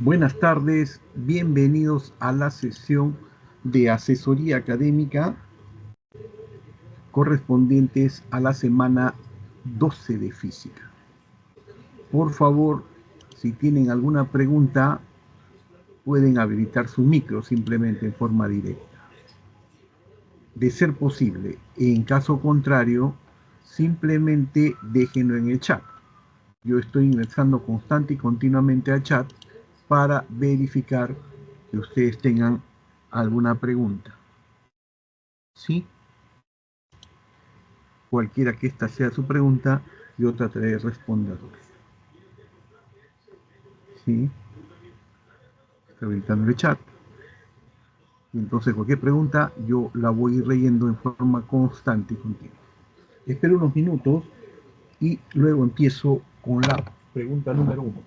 Buenas tardes, bienvenidos a la sesión de asesoría académica correspondientes a la semana 12 de física. Por favor, si tienen alguna pregunta, pueden habilitar su micro simplemente en forma directa. De ser posible, en caso contrario, simplemente déjenlo en el chat. Yo estoy ingresando constante y continuamente al chat para verificar que ustedes tengan alguna pregunta. ¿Sí? Cualquiera que esta sea su pregunta, yo trataré de responderles. ¿Sí? Estoy habilitando el chat. Y entonces cualquier pregunta yo la voy a ir leyendo en forma constante y continua. Espero unos minutos y luego empiezo con la pregunta número 1.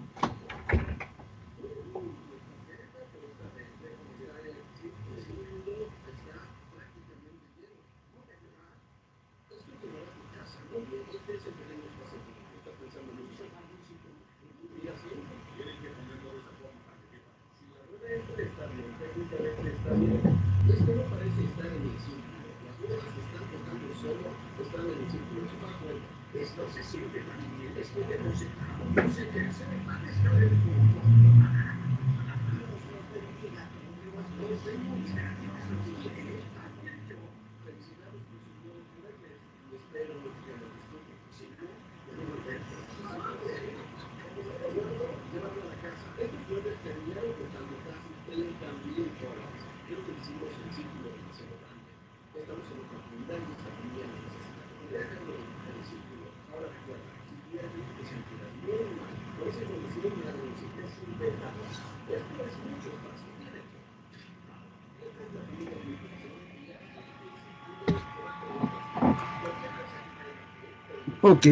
Ok,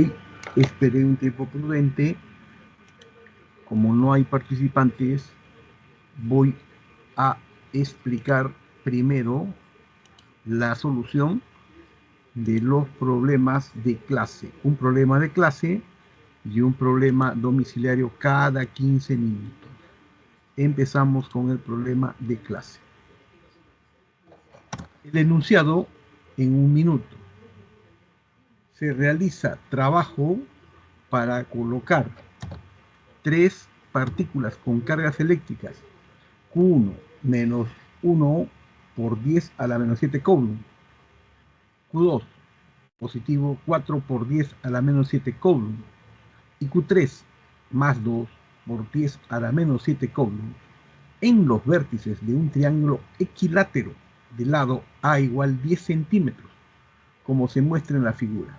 esperé un tiempo prudente. Como no hay participantes, voy a explicar primero la solución de los problemas de clase. Un problema de clase y un problema domiciliario cada 15 minutos. Empezamos con el problema de clase. El enunciado en un minuto. Se realiza trabajo para colocar tres partículas con cargas eléctricas Q1 menos 1 por 10 a la menos 7 coulomb, Q2 positivo 4 por 10 a la menos 7 coulomb y Q3 más 2 por 10 a la menos 7 coulomb en los vértices de un triángulo equilátero de lado A igual 10 centímetros, como se muestra en la figura.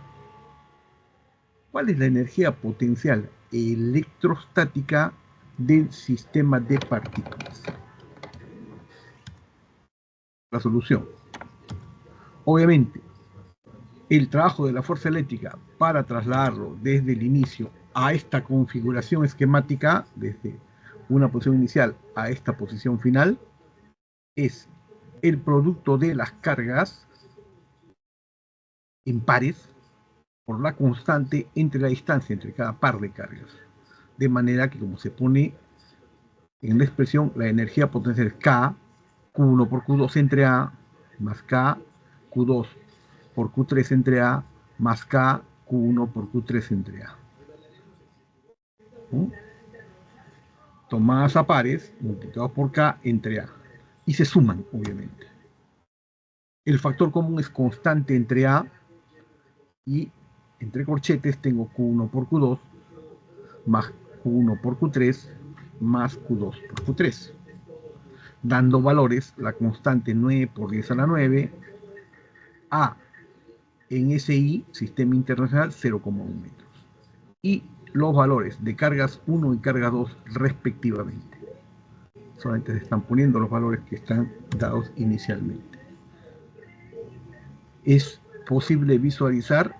¿Cuál es la energía potencial electrostática del sistema de partículas? La solución. Obviamente, el trabajo de la fuerza eléctrica para trasladarlo desde el inicio a esta configuración esquemática, desde una posición inicial a esta posición final, es el producto de las cargas en pares por la constante entre la distancia entre cada par de cargas. De manera que, como se pone en la expresión, la energía potencial es K, Q1 por Q2 entre A, más K, Q2 por Q3 entre A, más K, Q1 por Q3 entre A. Tomadas a pares, multiplicados por K entre A. Y se suman, obviamente. El factor común es constante entre A y entre corchetes tengo Q1 por Q2 más Q1 por Q3 más Q2 por Q3. Dando valores, la constante 9 por 10 a la 9, A en SI, Sistema Internacional, 0,1 metros. Y los valores de cargas 1 y carga 2 respectivamente. Solamente se están poniendo los valores que están dados inicialmente. Es posible visualizar,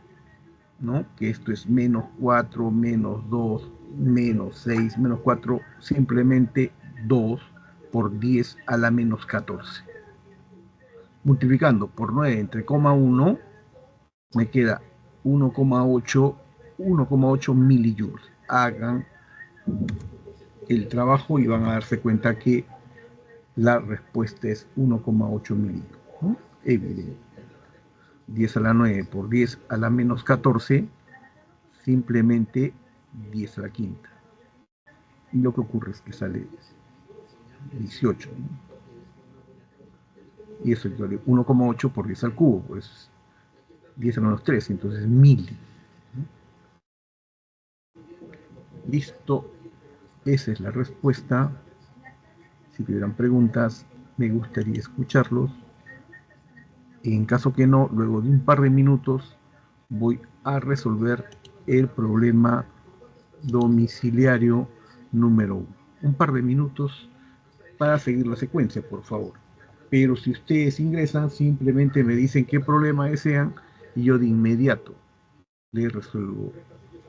¿no?, que esto es menos 4, menos 2, menos 6, menos 4, simplemente 2 por 10 a la menos 14. Multiplicando por 9 entre coma 1, me queda 1,8 millijoules. Hagan el trabajo y van a darse cuenta que la respuesta es 1,8 milímetros, ¿no? Evidente. 10 a la 9 por 10 a la menos 14, simplemente 10 a la quinta. Y lo que ocurre es que sale 18, ¿no? Y eso equivale 1,8 por 10 al cubo, pues 10 a menos 3, entonces 1000. Listo, esa es la respuesta. Si tuvieran preguntas, me gustaría escucharlos. En caso que no, luego de un par de minutos voy a resolver el problema domiciliario número 1. Un par de minutos para seguir la secuencia, por favor. Pero si ustedes ingresan, simplemente me dicen qué problema desean y yo de inmediato les resuelvo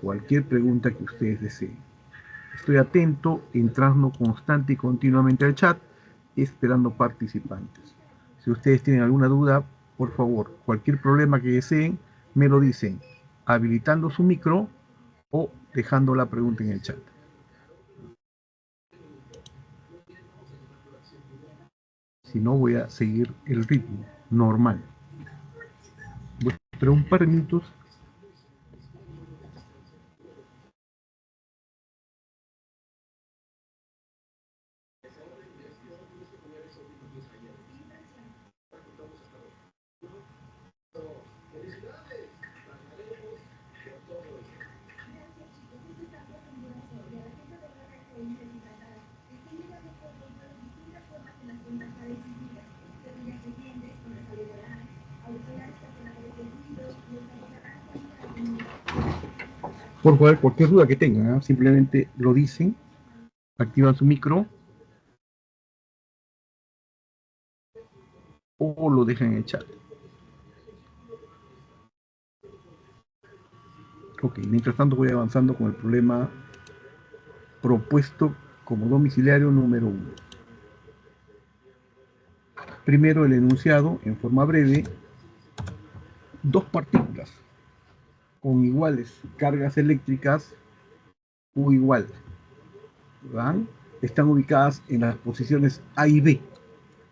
cualquier pregunta que ustedes deseen. Estoy atento, entrando constante y continuamente al chat, esperando participantes. Si ustedes tienen alguna duda, por favor, cualquier problema que deseen, me lo dicen, habilitando su micro o dejando la pregunta en el chat. Si no, voy a seguir el ritmo normal. Voy a esperar un par de minutos. Por favor, cualquier duda que tengan, ¿eh? Simplemente lo dicen, activan su micro o lo dejan en el chat. Ok, mientras tanto voy avanzando con el problema propuesto como domiciliario número 1. Primero el enunciado, en forma breve, dos partículas con iguales cargas eléctricas U igual, ¿verdad? Están ubicadas en las posiciones A y B,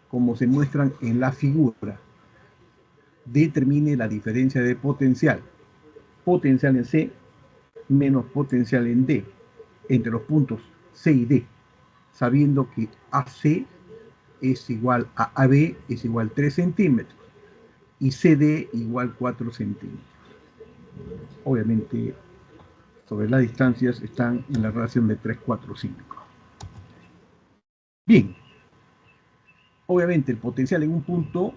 como se muestran en la figura. Determine la diferencia de potencial. Potencial en C menos potencial en D, entre los puntos C y D, sabiendo que AC es igual a AB es igual a 3 centímetros y CD igual 4 centímetros. Obviamente, sobre las distancias están en la relación de 3, 4, 5. Bien, obviamente el potencial en un punto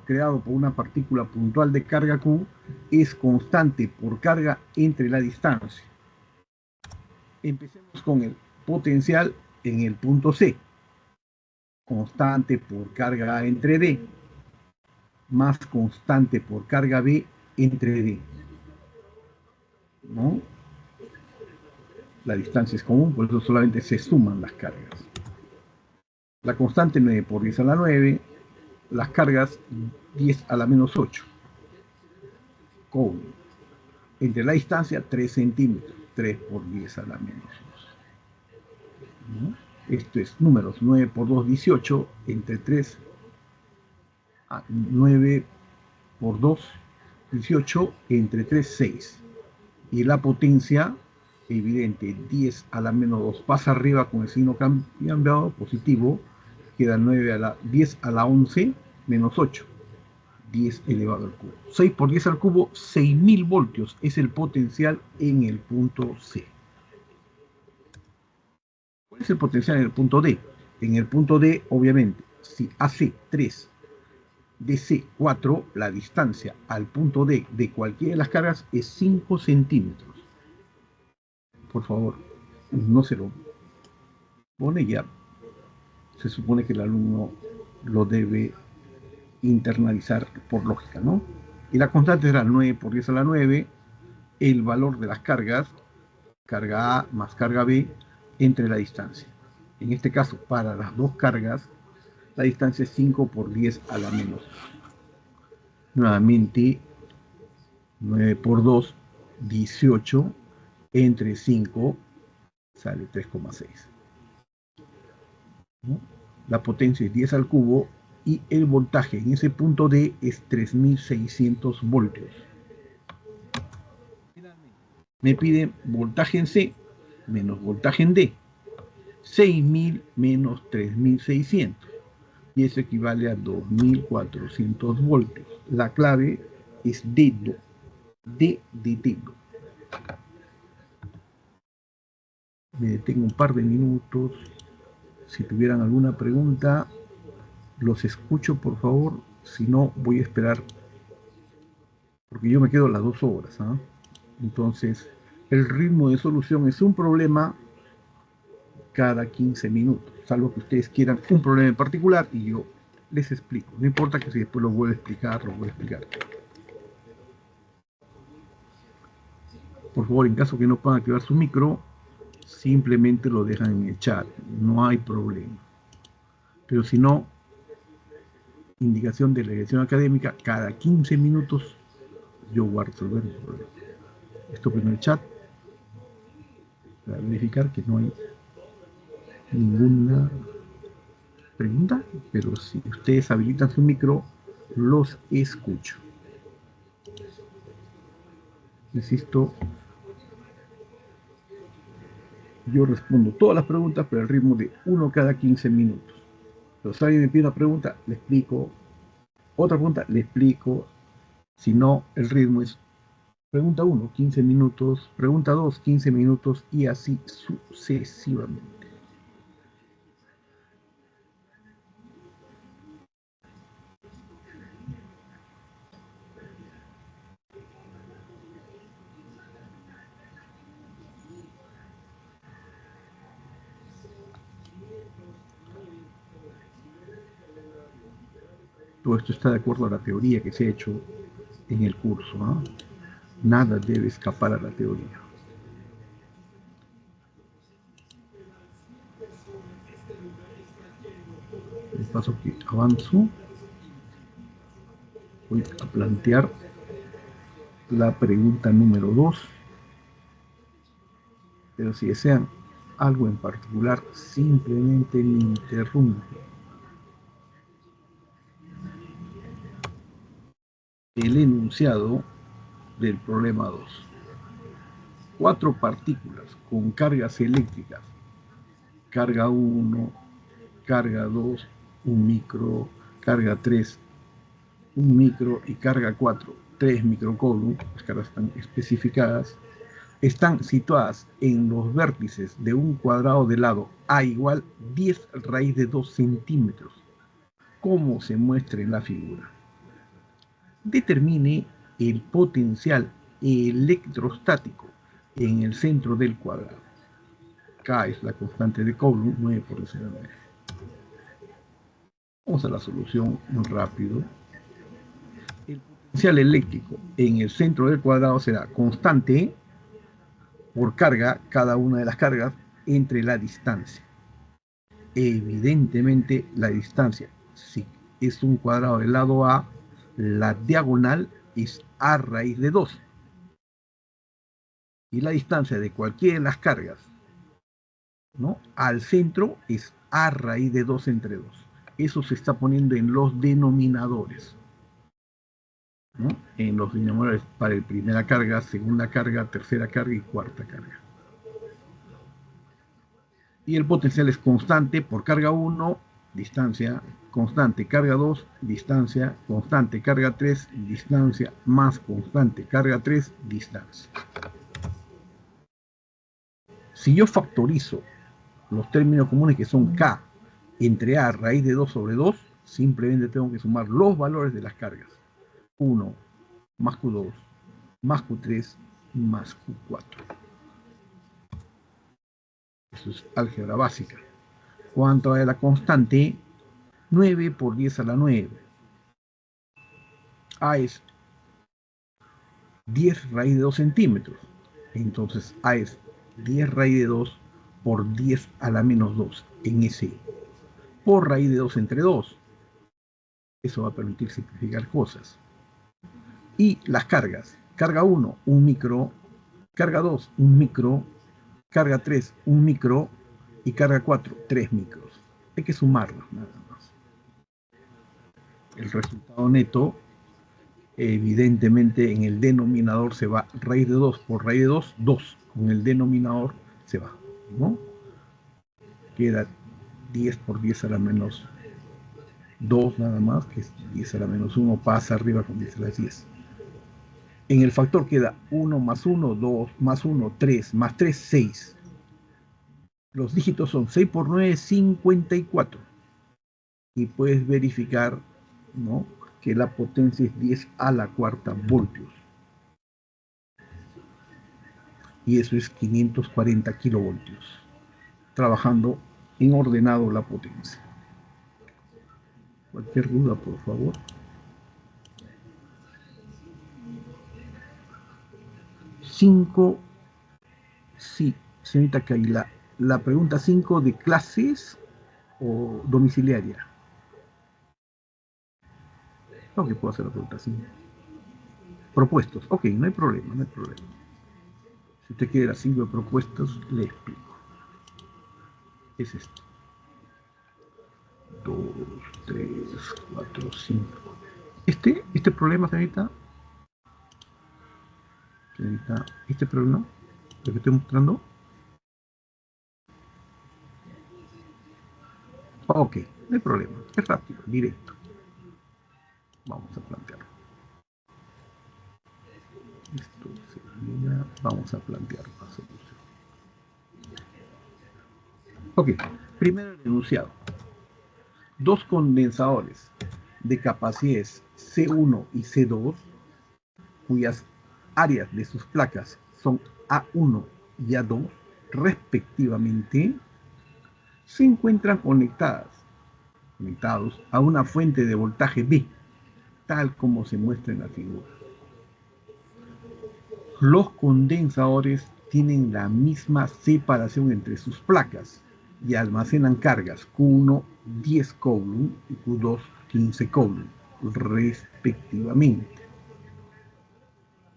creado por una partícula puntual de carga Q, es constante por carga entre la distancia. Empecemos con el potencial en el punto C, constante por carga A entre D, más constante por carga B entre D, ¿no? La distancia es común, por eso solamente se suman las cargas. La constante 9 por 10 a la 9, las cargas 10 a la menos 8, con entre la distancia 3 centímetros, 3 por 10 a la menos 2. ¿No? Esto es números, 9 por 2, 18, entre 3, 9 por 2, 18, entre 3, 6. Y la potencia, evidente, 10 a la menos 2 pasa arriba con el signo cambiado, positivo, queda 9 a la 10 a la 11 menos 8. 10 elevado al cubo. 6 por 10 al cubo, 6000 voltios es el potencial en el punto C. ¿Cuál es el potencial en el punto D? En el punto D, obviamente, si AC 3, DC 4, la distancia al punto D de cualquiera de las cargas es 5 centímetros. Por favor, no se lo pone ya. Se supone que el alumno lo debe internalizar por lógica, ¿no? Y la constante era 9 por 10 a la 9, el valor de las cargas, carga A más carga B, entre la distancia. En este caso, para las dos cargas, la distancia es 5 por 10 a la menos. Nuevamente, 9 por 2, 18, entre 5, sale 3,6. ¿No? La potencia es 10 al cubo y el voltaje en ese punto D es 3600 voltios. Me pide voltaje en C menos voltaje en D. 6000 menos 3600. Y eso equivale a 2400 voltios. La clave es dedo. D de dedo. Me detengo un par de minutos. Si tuvieran alguna pregunta, los escucho, por favor. Si no, voy a esperar, porque yo me quedo las 2 horas. ¿Ah? Entonces, el ritmo de solución es un problema cada 15 minutos, salvo que ustedes quieran un problema en particular y yo les explico. No importa que si después lo vuelvo a explicar, lo voy a explicar. Por favor, en caso que no puedan activar su micro, simplemente lo dejan en el chat, no hay problema. Pero si no, indicación de la dirección académica, cada 15 minutos yo voy a resolver el problema. Esto en el chat, para verificar que no hay ninguna pregunta, pero si ustedes habilitan su micro, los escucho. Insisto, yo respondo todas las preguntas, pero al ritmo de 1 cada 15 minutos. Pero si alguien me pide una pregunta, le explico. Otra pregunta, le explico. Si no, el ritmo es pregunta 1, 15 minutos, pregunta 2, 15 minutos y así sucesivamente. Todo esto está de acuerdo a la teoría que se ha hecho en el curso. ¿Ah? Nada debe escapar a la teoría. El paso que avanzo, voy a plantear la pregunta número 2. Pero si desean algo en particular, simplemente me interrumpen. El enunciado del problema 2. 4 partículas con cargas eléctricas, carga 1, carga 2, un micro, carga 3, un micro y carga 4, 3 microcoulomb, las cargas están especificadas, están situadas en los vértices de un cuadrado de lado A igual 10 raíz de 2 centímetros, como se muestra en la figura. Determine el potencial electrostático en el centro del cuadrado. K es la constante de Coulomb, 9 por 19. Vamos a la solución muy rápido. El potencial eléctrico en el centro del cuadrado será constante por carga, cada una de las cargas, entre la distancia. Evidentemente, la distancia, si es un cuadrado del lado A, la diagonal es A raíz de 2. Y la distancia de cualquiera de las cargas, ¿no?, al centro es A raíz de 2 entre 2. Eso se está poniendo en los denominadores. ¿No? En los denominadores para el primera carga, segunda carga, tercera carga y cuarta carga. Y el potencial es constante por carga 1, distancia, constante carga 2, distancia, constante carga 3, distancia, más constante carga 3, distancia. Si yo factorizo los términos comunes que son K entre A raíz de 2 sobre 2, simplemente tengo que sumar los valores de las cargas. 1 más Q2 más Q3 más Q4. Eso es álgebra básica. ¿Cuánto es la constante? 9 por 10 a la 9. A es 10 raíz de 2 centímetros. Entonces A es 10 raíz de 2 por 10 a la menos 2 en ese. Por raíz de 2 entre 2. Eso va a permitir simplificar cosas. Y las cargas. Carga 1, un micro. Carga 2, un micro. carga 3, 1 micro, y carga 4, 3 micros. Hay que sumarlos nada más. El resultado neto, evidentemente en el denominador se va raíz de 2 por raíz de 2, 2. Con el denominador se va, ¿no? Queda 10 por 10 a la menos 2 nada más, que es 10 a la menos 1, pasa arriba con 10 a la 10. En el factor queda 1 más 1, 2 más 1, 3 más 3, 6. Los dígitos son 6 por 9, 54. Y puedes verificar, ¿no?, que la potencia es 10 a la cuarta voltios. Y eso es 540 kilovoltios. Trabajando en ordenado la potencia. Cualquier duda, por favor. 5, sí, señorita Kaila. La pregunta 5 de clases o domiciliaria. Lo que puedo hacer la pregunta 5. Propuestos. Ok, no hay problema, no hay problema. Si usted quiere las 5 propuestos, le explico. Es esto. 2, 3, 4, 5. Este problema, señorita, este problema, lo que estoy mostrando. Ok, no hay problema, es rápido, directo. Vamos a plantearlo. Esto sería, vamos a plantear la solución. Ok, primero el enunciado. Dos condensadores de capacidades C1 y C2, cuyas áreas de sus placas son A1 y A2, respectivamente, se encuentran conectados a una fuente de voltaje B, tal como se muestra en la figura. Los condensadores tienen la misma separación entre sus placas y almacenan cargas Q1 10 coulomb y Q2 15 coulomb, respectivamente.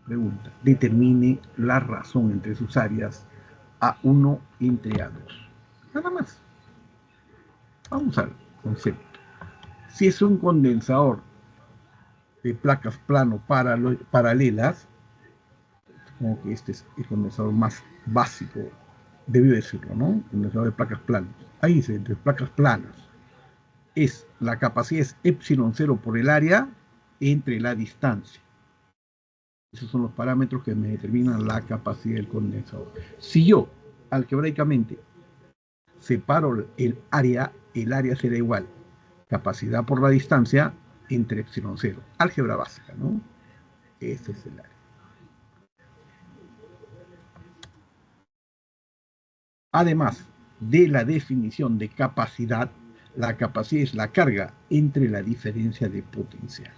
Pregunta: determine la razón entre sus áreas A1 entre A2. Nada más. Vamos al concepto. Si es un condensador de placas plano paralelas, como que este es el condensador más básico, debió decirlo, ¿no? Condensador de placas planas. Ahí dice, entre placas planas. La capacidad es epsilon 0 por el área entre la distancia. Esos son los parámetros que me determinan la capacidad del condensador. Si yo, algebraicamente, separo el área será igual capacidad por la distancia entre epsilon 0. Álgebra básica, ¿no? Ese es el área. Además de la definición de capacidad, la capacidad es la carga entre la diferencia de potencial.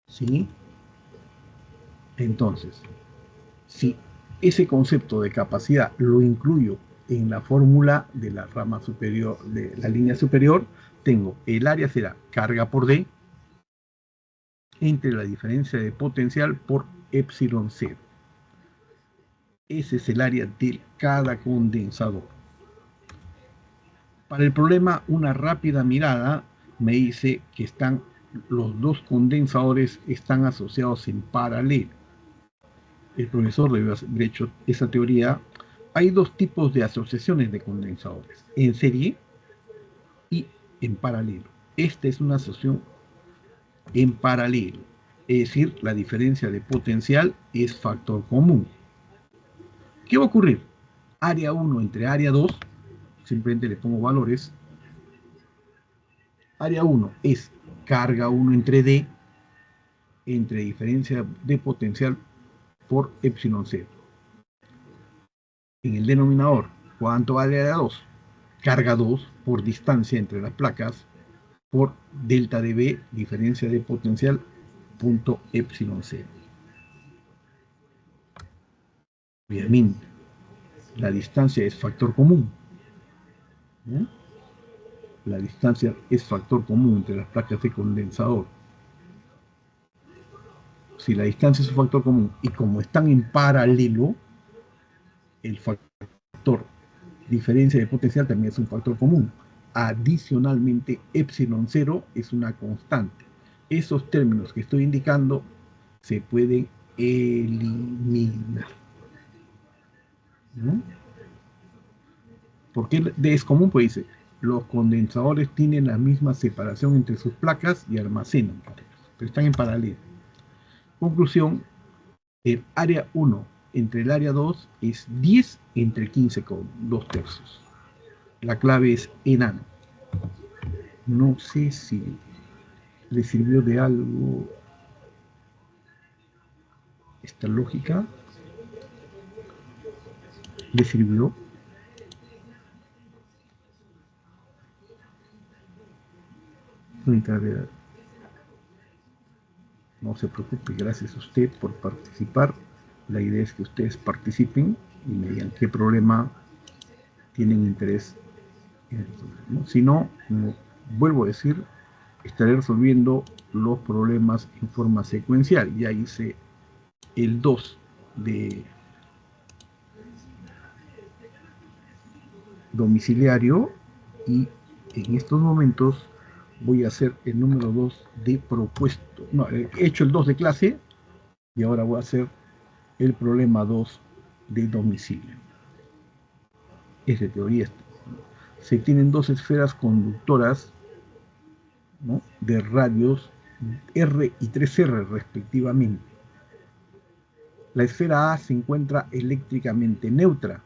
¿Sí? Entonces, si ese concepto de capacidad lo incluyo en la fórmula de la rama superior, de la línea superior, tengo el área será carga por D entre la diferencia de potencial por epsilon 0. Ese es el área de cada condensador. Para el problema, una rápida mirada me dice que los dos condensadores están asociados en paralelo. El profesor debió haber hecho esa teoría. Hay dos tipos de asociaciones de condensadores: en serie y en paralelo. Esta es una asociación en paralelo, es decir, la diferencia de potencial es factor común. ¿Qué va a ocurrir? Área 1 entre área 2, simplemente le pongo valores. Área 1 es carga 1 entre D, entre diferencia de potencial por epsilon 0. En el denominador, ¿cuánto vale área 2? Carga 2 por distancia entre las placas por delta de B, diferencia de potencial, punto epsilon 0. Obviamente, la distancia es factor común. ¿Eh? La distancia es factor común entre las placas de condensador. Si la distancia es un factor común y como están en paralelo, El factor diferencia de potencial también es un factor común. Adicionalmente, epsilon 0 es una constante. Esos términos que estoy indicando se pueden eliminar, ¿no? ¿Por qué D es común? Pues dice, los condensadores tienen la misma separación entre sus placas y almacenan, pero están en paralelo. Conclusión, el área 1 entre el área 2 es 10 entre 15 con 2 tercios. La clave es enano. No sé si le sirvió de algo esta lógica. ¿Le sirvió? No se preocupe, gracias a usted por participar. La idea es que ustedes participen y me digan qué problema tienen interés en resolver, ¿no? Si no, como vuelvo a decir, estaré resolviendo los problemas en forma secuencial. Ya hice el 2 de domiciliario y en estos momentos voy a hacer el número 2 de propuesto. No, he hecho el 2 de clase y ahora voy a hacer el problema 2 de domicilio. Es de teoría. Se tienen dos esferas conductoras, ¿no?, de radios R y 3R respectivamente. La esfera A se encuentra eléctricamente neutra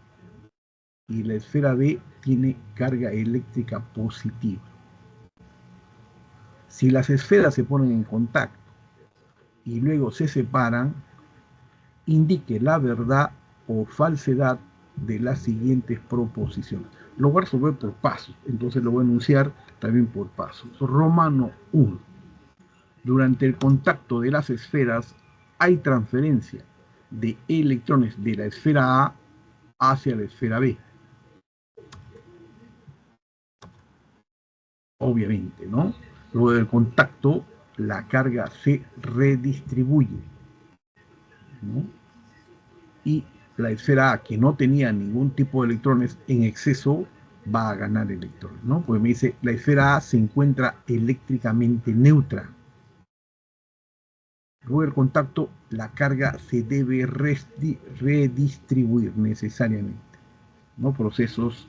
y la esfera B tiene carga eléctrica positiva. Si las esferas se ponen en contacto y luego se separan, indique la verdad o falsedad de las siguientes proposiciones. Lo voy a resolver por pasos, entonces lo voy a enunciar también por pasos. Romano 1. Durante el contacto de las esferas hay transferencia de electrones de la esfera A hacia la esfera B. Obviamente, ¿no? Luego del contacto, la carga se redistribuye, ¿no? Y la esfera A, que no tenía ningún tipo de electrones en exceso, va a ganar electrones, ¿no? Porque me dice, la esfera A se encuentra eléctricamente neutra. Luego del contacto, la carga se debe redistribuir necesariamente, ¿no? Procesos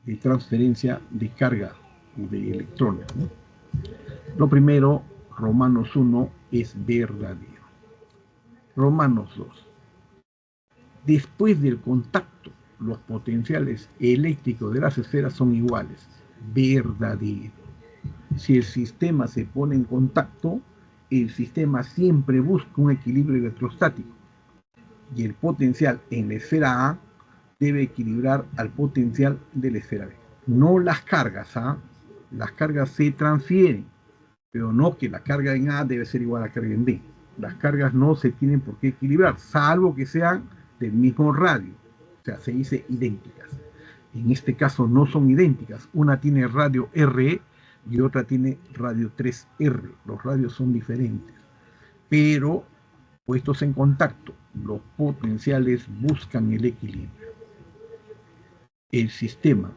de transferencia de carga de electrones, ¿no? Lo primero, Romanos 1, es verdadero. Romanos 2. Después del contacto, los potenciales eléctricos de las esferas son iguales. Verdadero. Si el sistema se pone en contacto, el sistema siempre busca un equilibrio electrostático y el potencial en la esfera A debe equilibrar al potencial de la esfera B. No las cargas, ¿ah? Las cargas se transfieren, pero no que la carga en A debe ser igual a la carga en B. Las cargas no se tienen por qué equilibrar, salvo que sean del mismo radio, o sea, se dice idénticas. En este caso no son idénticas, una tiene radio RE y otra tiene radio 3R, los radios son diferentes, pero puestos en contacto, los potenciales buscan el equilibrio. El sistema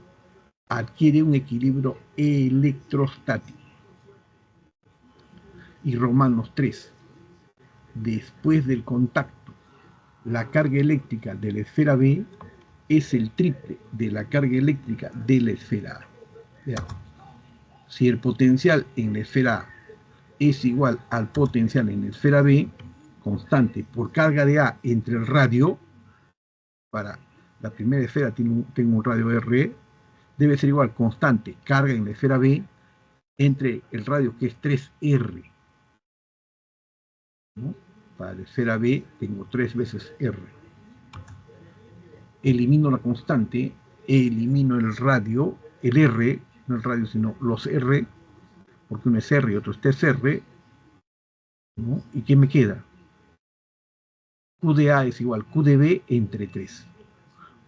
adquiere un equilibrio electrostático. Y Romanos 3, después del contacto, la carga eléctrica de la esfera B es el triple de la carga eléctrica de la esfera A. ¿Ya? Si el potencial en la esfera A es igual al potencial en la esfera B, constante por carga de A entre el radio, para la primera esfera tengo un radio R, debe ser igual constante carga en la esfera B entre el radio que es 3R, ¿no? Para la esfera B tengo 3 veces R. Elimino la constante, elimino el radio, el R, no el radio sino los R, porque uno es R y otro es 3R, ¿no? ¿Y qué me queda? Q de A es igual a Q de B entre 3.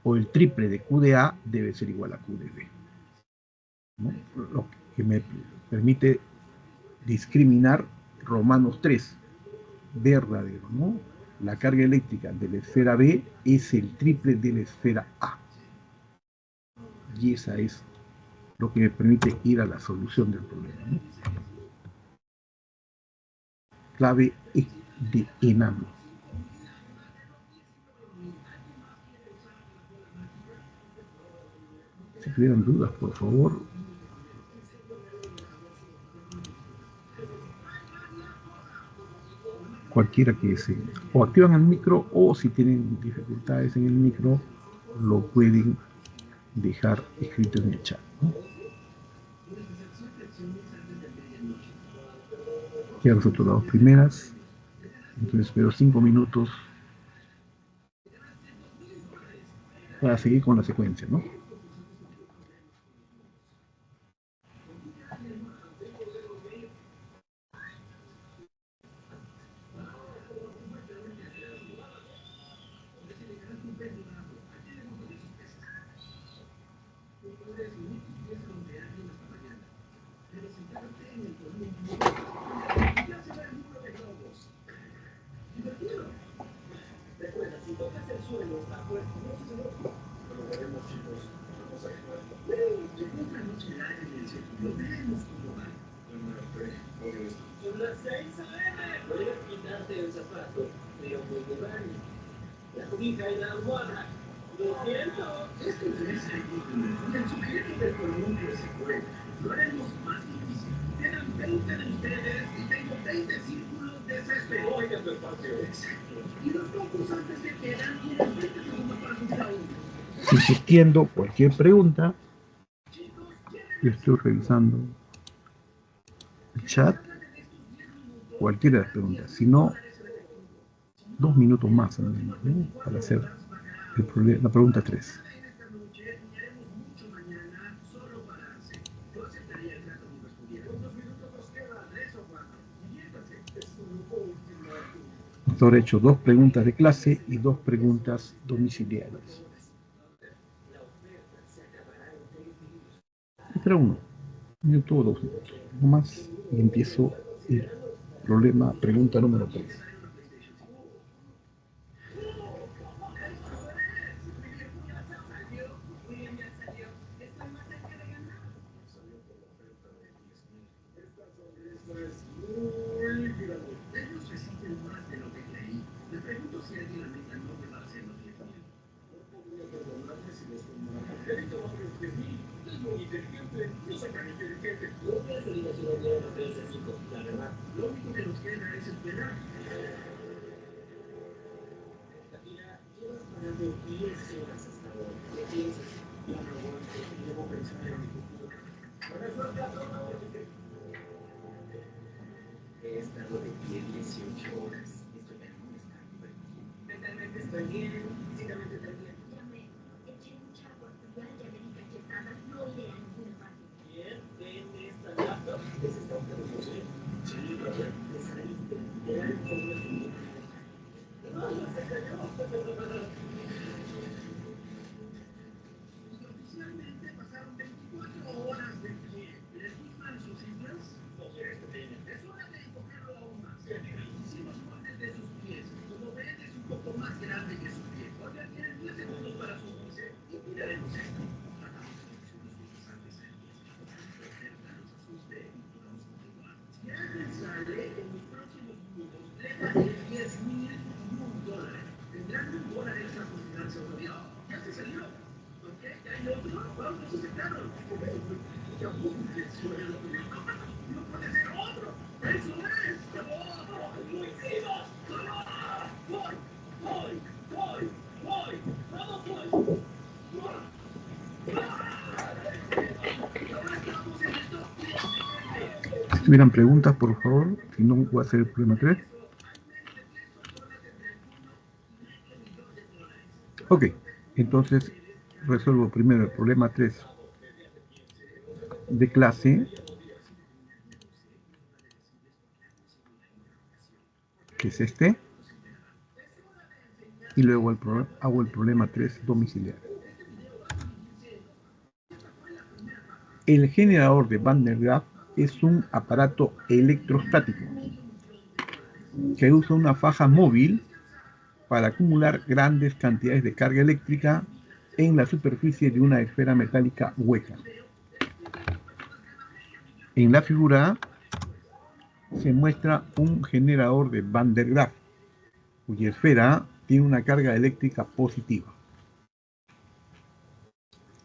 O el triple de Q de A debe ser igual a Q de B, ¿no? Lo que me permite discriminar Romanos 3, verdadero, ¿no? la carga eléctrica de la esfera B es el triple de la esfera A. Y esa es lo que me permite ir a la solución del problema, ¿no? Clave E de enano. Si tuvieran dudas, por favor. Cualquiera que se... O activan el micro, o si tienen dificultades en el micro, lo pueden dejar escrito en el chat, ¿no? Ya resuelto las dos primeras. Entonces espero 5 minutos para seguir con la secuencia, ¿no? Insistiendo, cualquier pregunta, yo estoy revisando el chat, cualquiera de las preguntas, si no, 2 minutos más, ¿no? Para hacer la pregunta 3. Ahora he hecho 2 preguntas de clase y 2 preguntas domiciliarias. Espera 1 minuto o 2 minutos, no más, y empiezo el pregunta número 3. Si tuvieran preguntas, por favor, si no, voy a hacer el problema 3. Ok, entonces resuelvo primero el problema 3 de clase, que es este, y luego hago el problema 3 domiciliario. El generador de Van der Graaf es un aparato electrostático que usa una faja móvil para acumular grandes cantidades de carga eléctrica en la superficie de una esfera metálica hueca. En la figura A se muestra un generador de Van der Graaf, cuya esfera tiene una carga eléctrica positiva.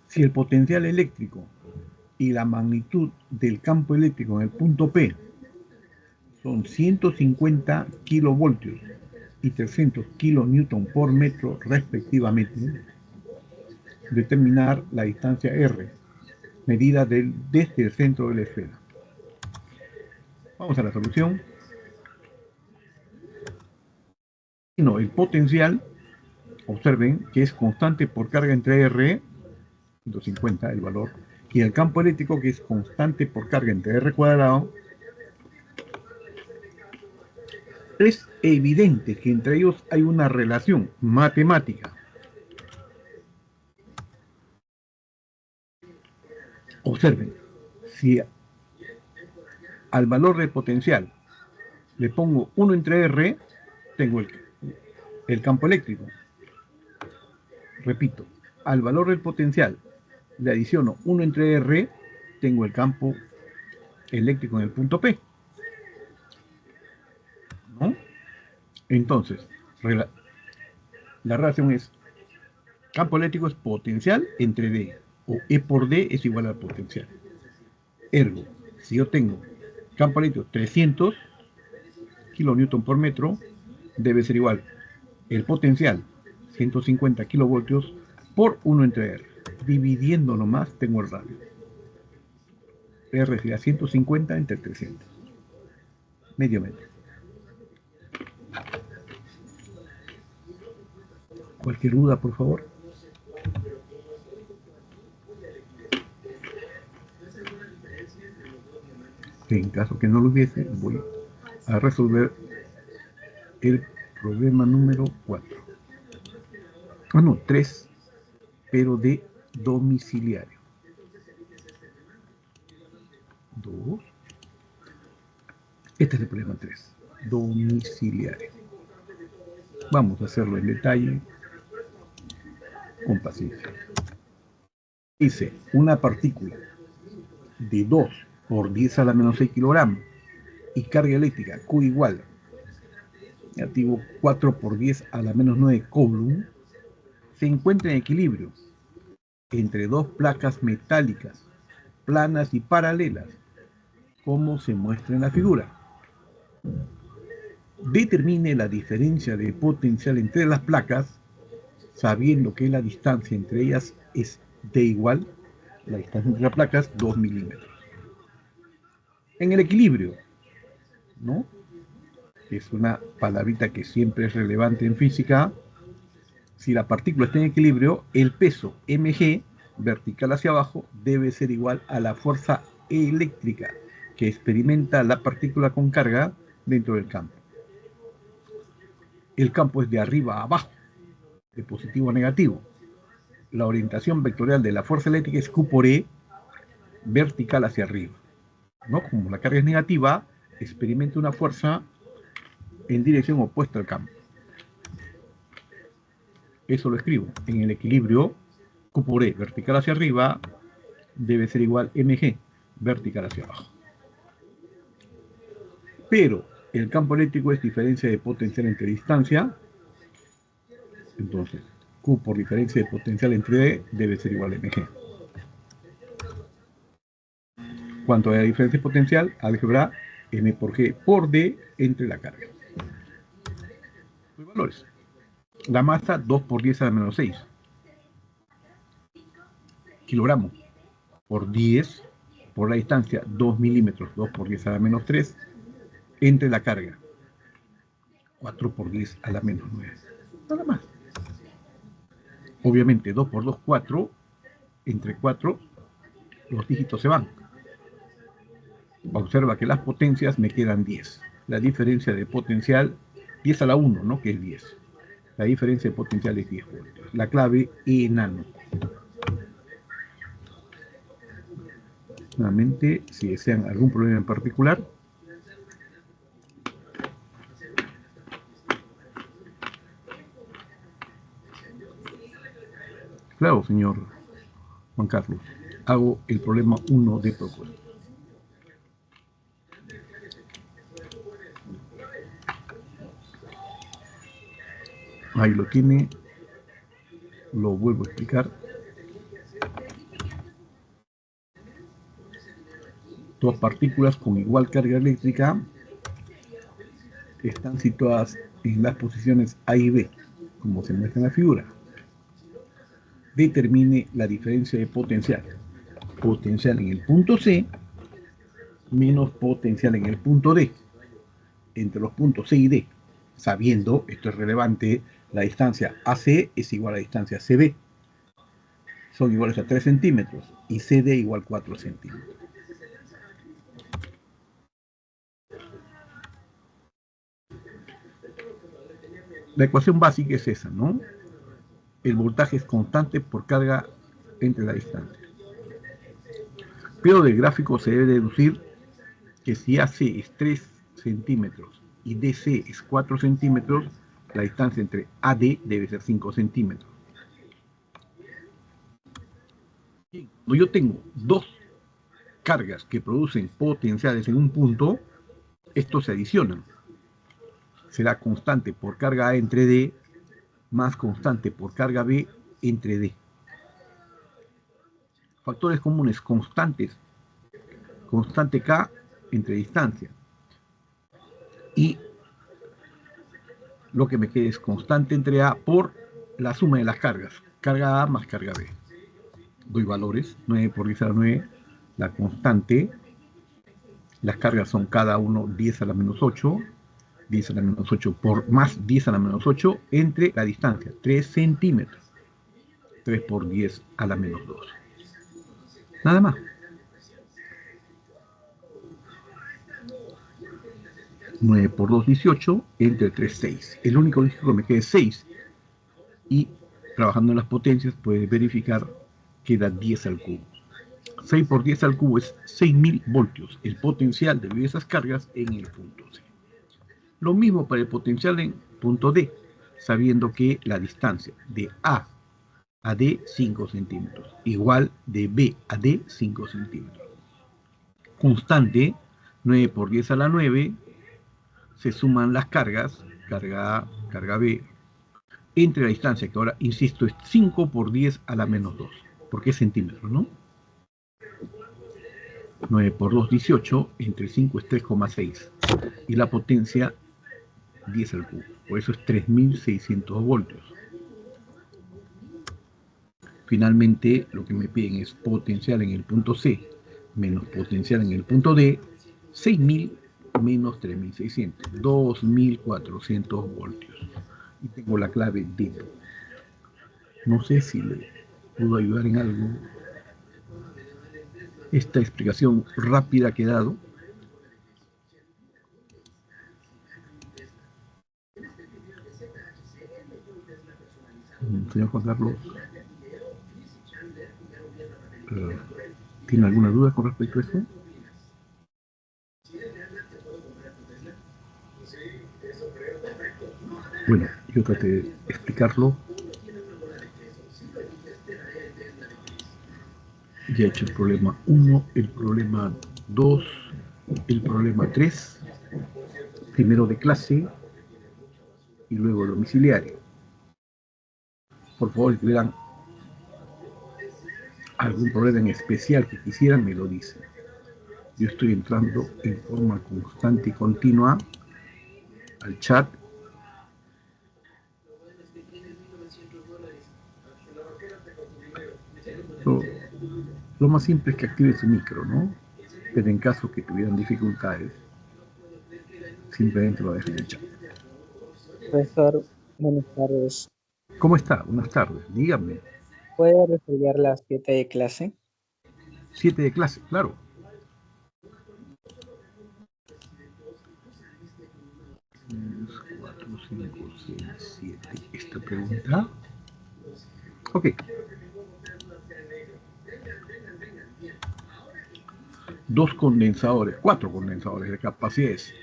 Si el potencial eléctrico y la magnitud del campo eléctrico en el punto P son 150 kilovoltios y 300 kilonewton por metro respectivamente, determinar la distancia R, medida desde el centro de la esfera. Vamos a la solución. El potencial, observen que es constante por carga entre R, 150 el valor, y el campo eléctrico, que es constante por carga entre R cuadrado. Es evidente que entre ellos hay una relación matemática. Observen, si al valor del potencial le pongo 1 entre R, tengo el campo eléctrico. Repito, al valor del potencial le adiciono 1 entre R, tengo el campo eléctrico en el punto P. ¿No? Entonces, la relación es campo eléctrico es potencial entre D, o E por D es igual al potencial. Ergo, si yo tengo campo eléctrico 300 kilonewton por metro, debe ser igual el potencial 150 kilovoltios por 1 entre R. Dividiendo nomás tengo el radio. R sería 150 entre 300. Medio metro. Cualquier duda, por favor. En caso que no lo hubiese, voy a resolver el problema número 4. Ah, no, 3, pero de domiciliario. 2. Este es el problema 3, domiciliario. Vamos a hacerlo en detalle, con paciencia. Dice, una partícula de 2 por 10 a la menos 6 kilogramos y carga eléctrica Q igual negativo 4 por 10 a la menos 9 coulomb se encuentra en equilibrio entre dos placas metálicas planas y paralelas, como se muestra en la figura. Determine la diferencia de potencial entre las placas, sabiendo que la distancia entre ellas es D igual, la distancia entre las placas, 2 milímetros. En el equilibrio, ¿no? Es una palabrita que siempre es relevante en física. Si la partícula está en equilibrio, el peso mg, vertical hacia abajo, debe ser igual a la fuerza eléctrica que experimenta la partícula con carga dentro del campo. El campo es de arriba a abajo, de positivo a negativo. La orientación vectorial de la fuerza eléctrica es Q por E, vertical hacia arriba, ¿no? Como la carga es negativa, experimenta una fuerza en dirección opuesta al campo. Eso lo escribo. En el equilibrio, Q por E, vertical hacia arriba, debe ser igual mg, vertical hacia abajo. Pero el campo eléctrico es diferencia de potencial entre distancia. Entonces, Q por diferencia de potencial entre D debe ser igual a mg. Cuanto a la diferencia de potencial, álgebra m por g por d entre la carga. Los valores. La masa 2 por 10 a la menos 6 kilogramos por 10 por la distancia 2 milímetros, 2 por 10 a la menos 3 entre la carga 4 por 10 a la menos 9. Nada más. Obviamente 2 por 2, 4. Entre 4 los dígitos se van. Observa que las potencias me quedan 10. La diferencia de potencial 10 a la 1, ¿no? Que es 10. La diferencia de potencial es 10 voltios. La clave enano. Nuevamente, si desean algún problema en particular, Claro, señor Juan Carlos. Hago el problema 1 de propuesta. Ahí lo tiene. Lo vuelvo a explicar. Dos partículas con igual carga eléctrica están situadas en las posiciones A y B, como se muestra en la figura. Determine la diferencia de potencial. Potencial en el punto C menos potencial en el punto D, entre los puntos C y D, sabiendo, esto es relevante, la distancia AC es igual a la distancia CB, son iguales a 3 centímetros, y CD igual a 4 centímetros. La ecuación básica es esa, ¿no? El voltaje es constante por carga entre la distancia. Pero del gráfico se debe deducir que si AC es 3 centímetros y DC es 4 centímetros, la distancia entre AD debe ser 5 centímetros. Cuando yo tengo dos cargas que producen potenciales en un punto, estos se adicionan. Será constante por carga A entre D más constante por carga B entre D. Factores comunes constantes. Constante K entre distancia. Y lo que me queda es constante entre A por la suma de las cargas. Carga A más carga B. Doy valores. 9 por 10 a la 9. La constante. Las cargas son cada uno 10 a la menos 8. 10 a la menos 8 por más 10 a la menos 8 entre la distancia. 3 centímetros. 3 por 10 a la menos 2. Nada más. 9 por 2, 18, entre 3, 6. El único dígito que me queda es 6. Y trabajando en las potencias puedes verificar que da 10 al cubo. 6 por 10 al cubo es 6.000 voltios, el potencial de esas cargas en el punto C. Lo mismo para el potencial en punto D, sabiendo que la distancia de A a D 5 centímetros, igual de B a D 5 centímetros. Constante, 9 por 10 a la 9, se suman las cargas, carga A, carga B, entre la distancia, que ahora, insisto, es 5 por 10 a la menos 2, porque es centímetros, ¿no? 9 por 2, 18, entre 5 es 3,6, y la potencia 10 al cubo, por eso es 3.600 voltios. Finalmente, lo que me piden es potencial en el punto C menos potencial en el punto D, 6.000 menos 3.600, 2.400 voltios. Y tengo la clave D. No sé si le puedo ayudar en algo esta explicación rápida que he dado. Señor Juan Carlos, ¿tiene alguna duda con respecto a esto? Bueno, yo traté de explicarlo. Ya he hecho el problema 1, el problema 2, el problema 3, primero de clase y luego domiciliario. Por favor, si tuvieran algún problema en especial que quisieran, me lo dicen. Yo estoy entrando en forma constante y continua al chat. Lo más simple es que active su micro, ¿no? Pero en caso que tuvieran dificultades, simplemente lo dejen en el chat. Profesor, buenas tardes. ¿Cómo está? Buenas tardes, dígame. ¿Puede resolver las 7 de clase? 7 de clase, claro. 4, 5, 6, 7. Esta pregunta. Ok. Dos condensadores, 4 condensadores de capacidades.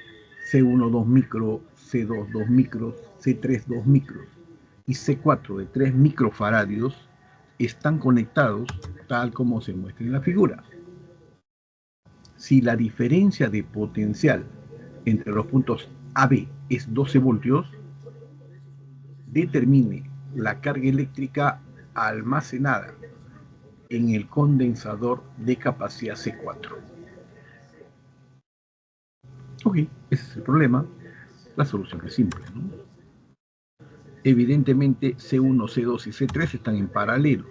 C1, 2 micros, C2, 2 micros, C3, 2 micros y C4 de 3 microfaradios están conectados tal como se muestra en la figura. Si la diferencia de potencial entre los puntos AB es 12 voltios, determine la carga eléctrica almacenada en el condensador de capacidad C4. Ok, ese es el problema. La solución es simple, ¿no? Evidentemente C1, C2 y C3 están en paralelo.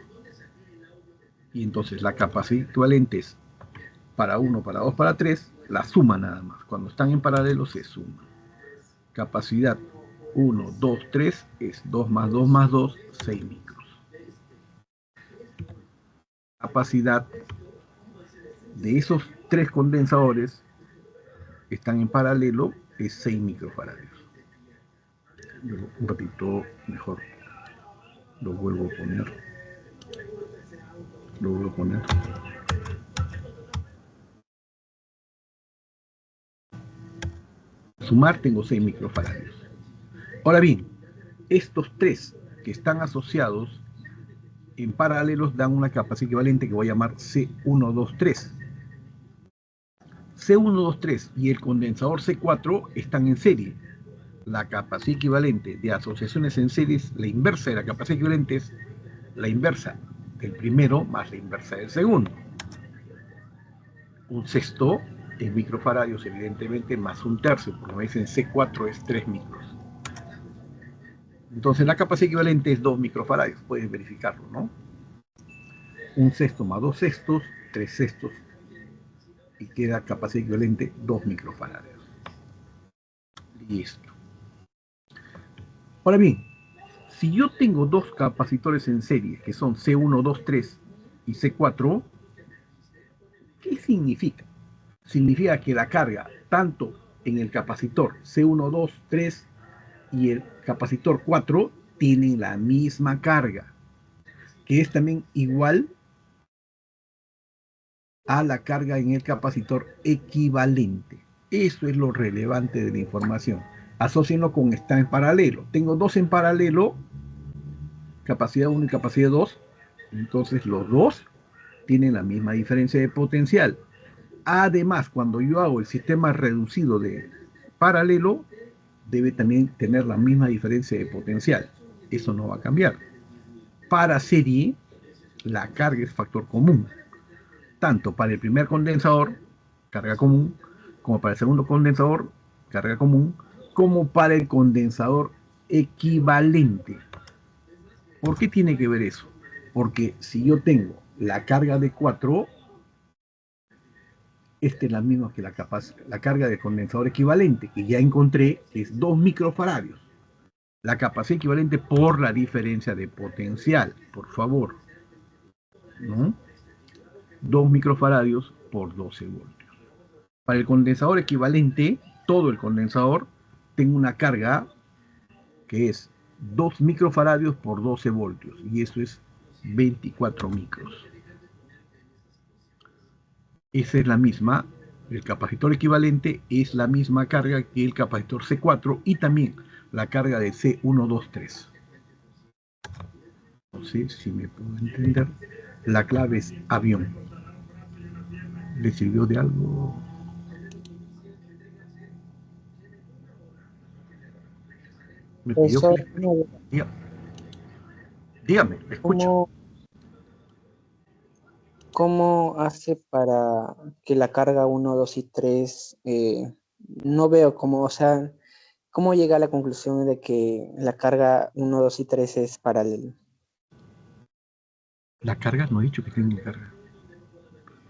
Y entonces la capacidad equivalente es para 1, para 2, para 3, la suma nada más. Cuando están en paralelo se suma. Capacidad 1, 2, 3 es 2 más 2 más 2, 6 micros. Capacidad de esos tres condensadores están en paralelo es 6 microfaradios. Un ratito mejor lo vuelvo a poner. Sumar tengo 6 microfaradios. Ahora bien, estos tres que están asociados en paralelos dan una capacidad equivalente que voy a llamar C123. C123 y el condensador C4 están en serie. La capacidad equivalente de asociaciones en series, la inversa de la capacidad equivalente es la inversa del primero más la inversa del segundo. Un sexto en microfaradios, evidentemente, más un tercio, porque me dicen C4 es 3 micros. Entonces la capacidad equivalente es 2 microfaradios, puedes verificarlo, ¿no? Un sexto más 2 sextos, 3 sextos, y queda capacidad equivalente 2 microfaradios. Listo. Ahora bien, si yo tengo dos capacitores en serie, que son C1, 2, 3 y C4, ¿qué significa? Significa que la carga, tanto en el capacitor C1, 2, 3 y el capacitor 4, tienen la misma carga, que es también igual a la carga en el capacitor equivalente. Eso es lo relevante de la información. Asocienlo con está en paralelo. Tengo dos en paralelo, capacidad 1 y capacidad 2, entonces los dos tienen la misma diferencia de potencial. Además, cuando yo hago el sistema reducido de paralelo, debe también tener la misma diferencia de potencial. Eso no va a cambiar. Para serie, la carga es factor común. Tanto para el primer condensador, carga común, como para el segundo condensador, carga común, como para el condensador equivalente. ¿Por qué tiene que ver eso? Porque si yo tengo la carga de 4, esta es la misma que la carga de condensador equivalente, que ya encontré, es 2 microfaradios. La capacidad equivalente por la diferencia de potencial, por favor, ¿no? 2 microfaradios por 12 voltios. Para el condensador equivalente, todo el condensador, tengo una carga que es 2 microfaradios por 12 voltios, y eso es 24 micros. Esa es la misma, el capacitor equivalente es la misma carga que el capacitor C4 y también la carga de C123. No sé si me puedo entender. La clave es avión. ¿Le sirvió de algo? Me pidió que le... Dígame, escucho. ¿Cómo hace para que la carga 1, 2 y 3, no veo cómo, o sea, cómo llega a la conclusión de que la carga 1, 2 y 3 es paralelo? La carga, no he dicho que tenga carga.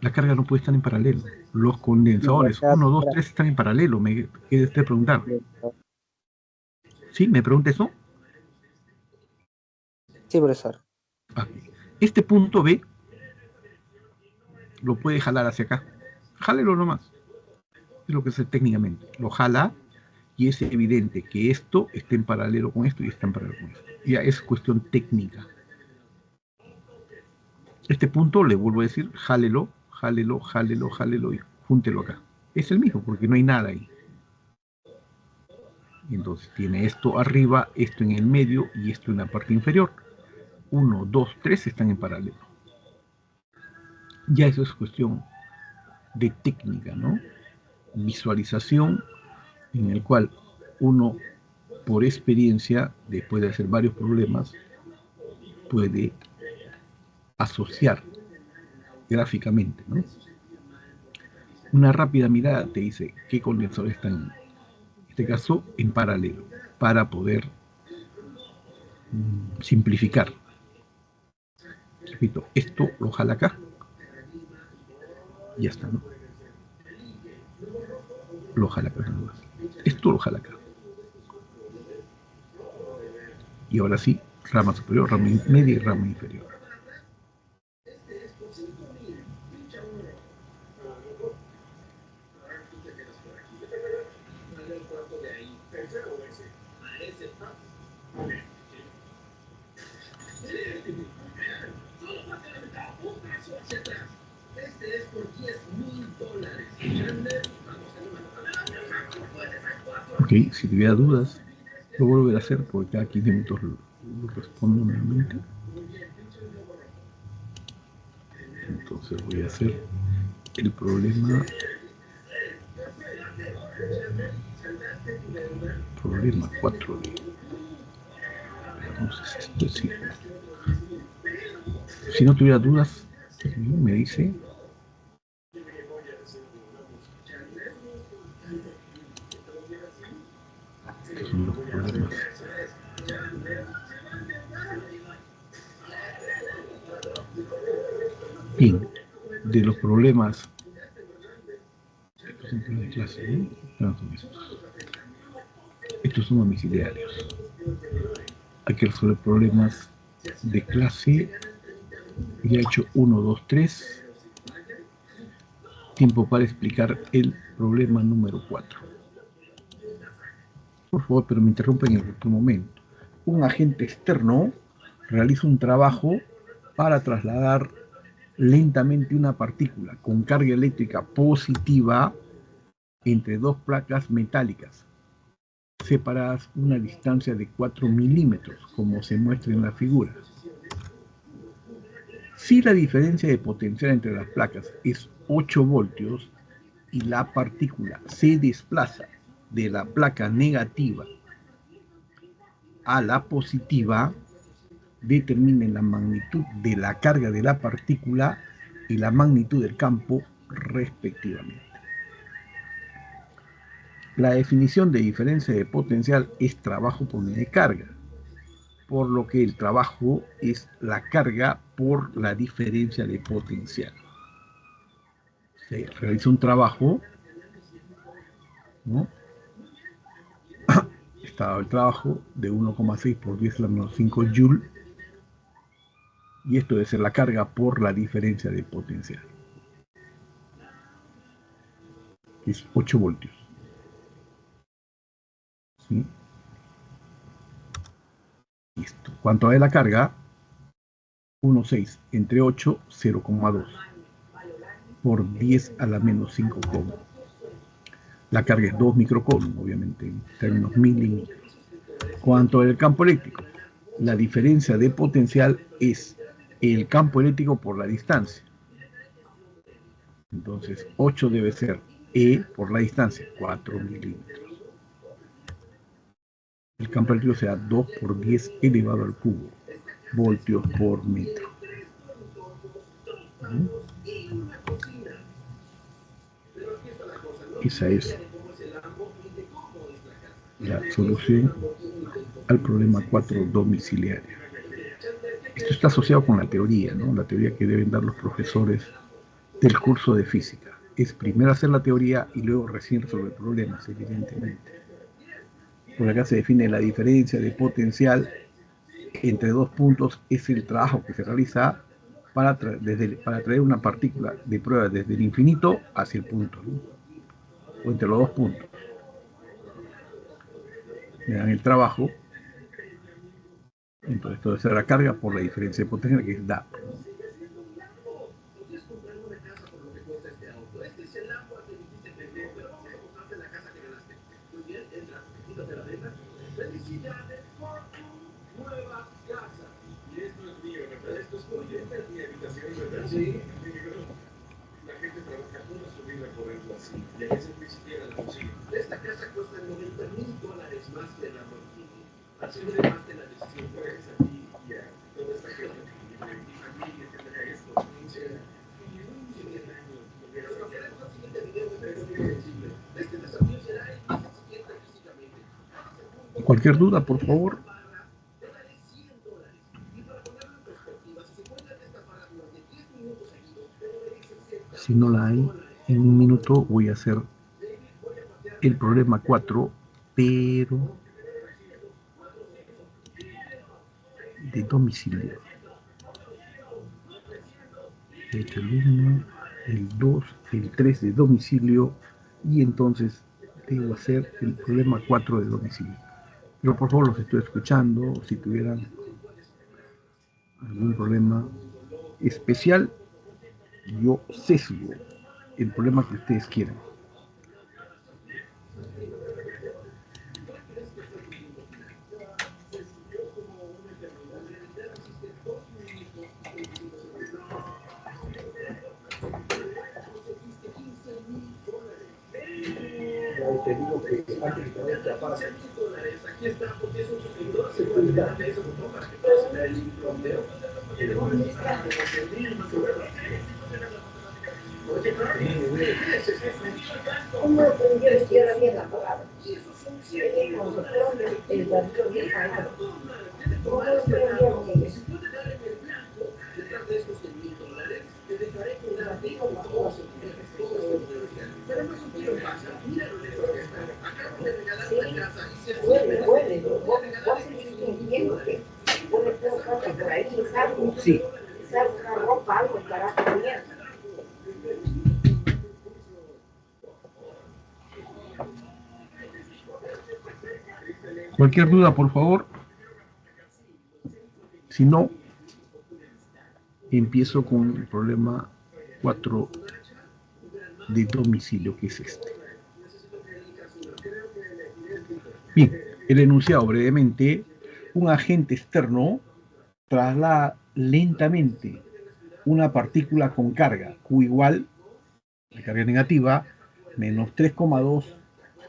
La carga no puede estar en paralelo. Los condensadores 1, 2, 3 están en paralelo. Me quiere usted preguntar. ¿Sí? ¿Me pregunta eso? Sí, profesor. Este punto B lo puede jalar hacia acá. Jálelo nomás. Es lo que se técnicamente. Lo jala y es evidente que esto está en paralelo con esto y está en paralelo con esto. Ya es cuestión técnica. Este punto, le vuelvo a decir, jálelo, jálelo, jálelo, jálelo y júntelo acá. Es el mismo porque no hay nada ahí. Entonces tiene esto arriba, esto en el medio y esto en la parte inferior. 1, 2, 3 están en paralelo. Ya eso es cuestión de técnica, ¿no? Visualización, en el cual uno, por experiencia, después de hacer varios problemas, puede asociar gráficamente, ¿no? Una rápida mirada te dice qué condensadores están, en este caso, en paralelo, para poder simplificar. Repito, esto lo jala acá. Y ya está, ¿no? Lo jala acá nada más. Esto lo jala acá. Y ahora sí, rama superior, rama media y rama inferior. Ok, si tuviera dudas, lo vuelvo a hacer porque cada 15 minutos lo respondo nuevamente. Entonces voy a hacer el problema 4D. Entonces esto es igual. Si no tuviera dudas, me dice. Estos son los problemas. Bien, de los problemas de clase, ¿no? Estos son domiciliarios. Hay que resolver problemas de clase. Ya he hecho 1, 2, 3. Tiempo para explicar el problema número 4. Por favor, pero me interrumpen en cualquier momento. Un agente externo realiza un trabajo para trasladar lentamente una partícula con carga eléctrica positiva entre dos placas metálicas separadas una distancia de 4 milímetros, como se muestra en la figura. Si la diferencia de potencial entre las placas es 8 voltios y la partícula se desplaza de la placa negativa a la positiva, determinen la magnitud de la carga de la partícula y la magnitud del campo respectivamente. La definición de diferencia de potencial es trabajo por unidad de carga, por lo que el trabajo es la carga por la diferencia de potencial. Se realiza un trabajo, ¿no? Está el trabajo de 1,6 por 10 a la menos 5 Joule, y esto debe ser la carga por la diferencia de potencial, que es 8 voltios. ¿Sí? Listo. ¿Cuánto es la carga? 1,6 entre 8, 0,2 por 10 a la menos 5 coulomb. La carga es 2 microcoulomb, obviamente, en términos milímetros. ¿Cuánto es el campo eléctrico? La diferencia de potencial es el campo eléctrico por la distancia. Entonces, 8 debe ser E por la distancia, 4 milímetros. El campo eléctrico será 2 por 10 elevado al cubo, voltios por metro. Esa es la solución al problema 4 domiciliario. Esto está asociado con la teoría, ¿no? La teoría que deben dar los profesores del curso de física. Es primero hacer la teoría y luego recién resolver problemas, evidentemente. Por acá se define la diferencia de potencial entre dos puntos, es el trabajo que se realiza para traer una partícula de prueba desde el infinito hacia el punto, ¿no? O entre los dos puntos. Me dan el trabajo, entonces todo será la carga por la diferencia de potencial, que es DAP. Cualquier duda, por favor. Si no la hay, en un minuto voy a hacer el problema 4, pero de domicilio. He hecho el 1, el 2, el 3 de domicilio y entonces debo hacer el problema 4 de domicilio. Pero por favor los estoy escuchando. Si tuvieran algún problema especial, yo sesgo el problema que ustedes quieran. Te digo que antes de que aparezca aquí está, porque es un suscriptor, se puede dar eso para que puedas ver el fronteo. ¿Cómo aprendió a izquierda bien la palabra? El barrio bien parado. ¿Cómo aprendió bien? Sí. Una ropa, algo, el carajo, mierda. Cualquier duda, por favor. Si no, empiezo con el problema 4 de domicilio, que es este. Bien, el enunciado brevemente: un agente externo traslada lentamente una partícula con carga Q igual, la carga negativa, menos 3,2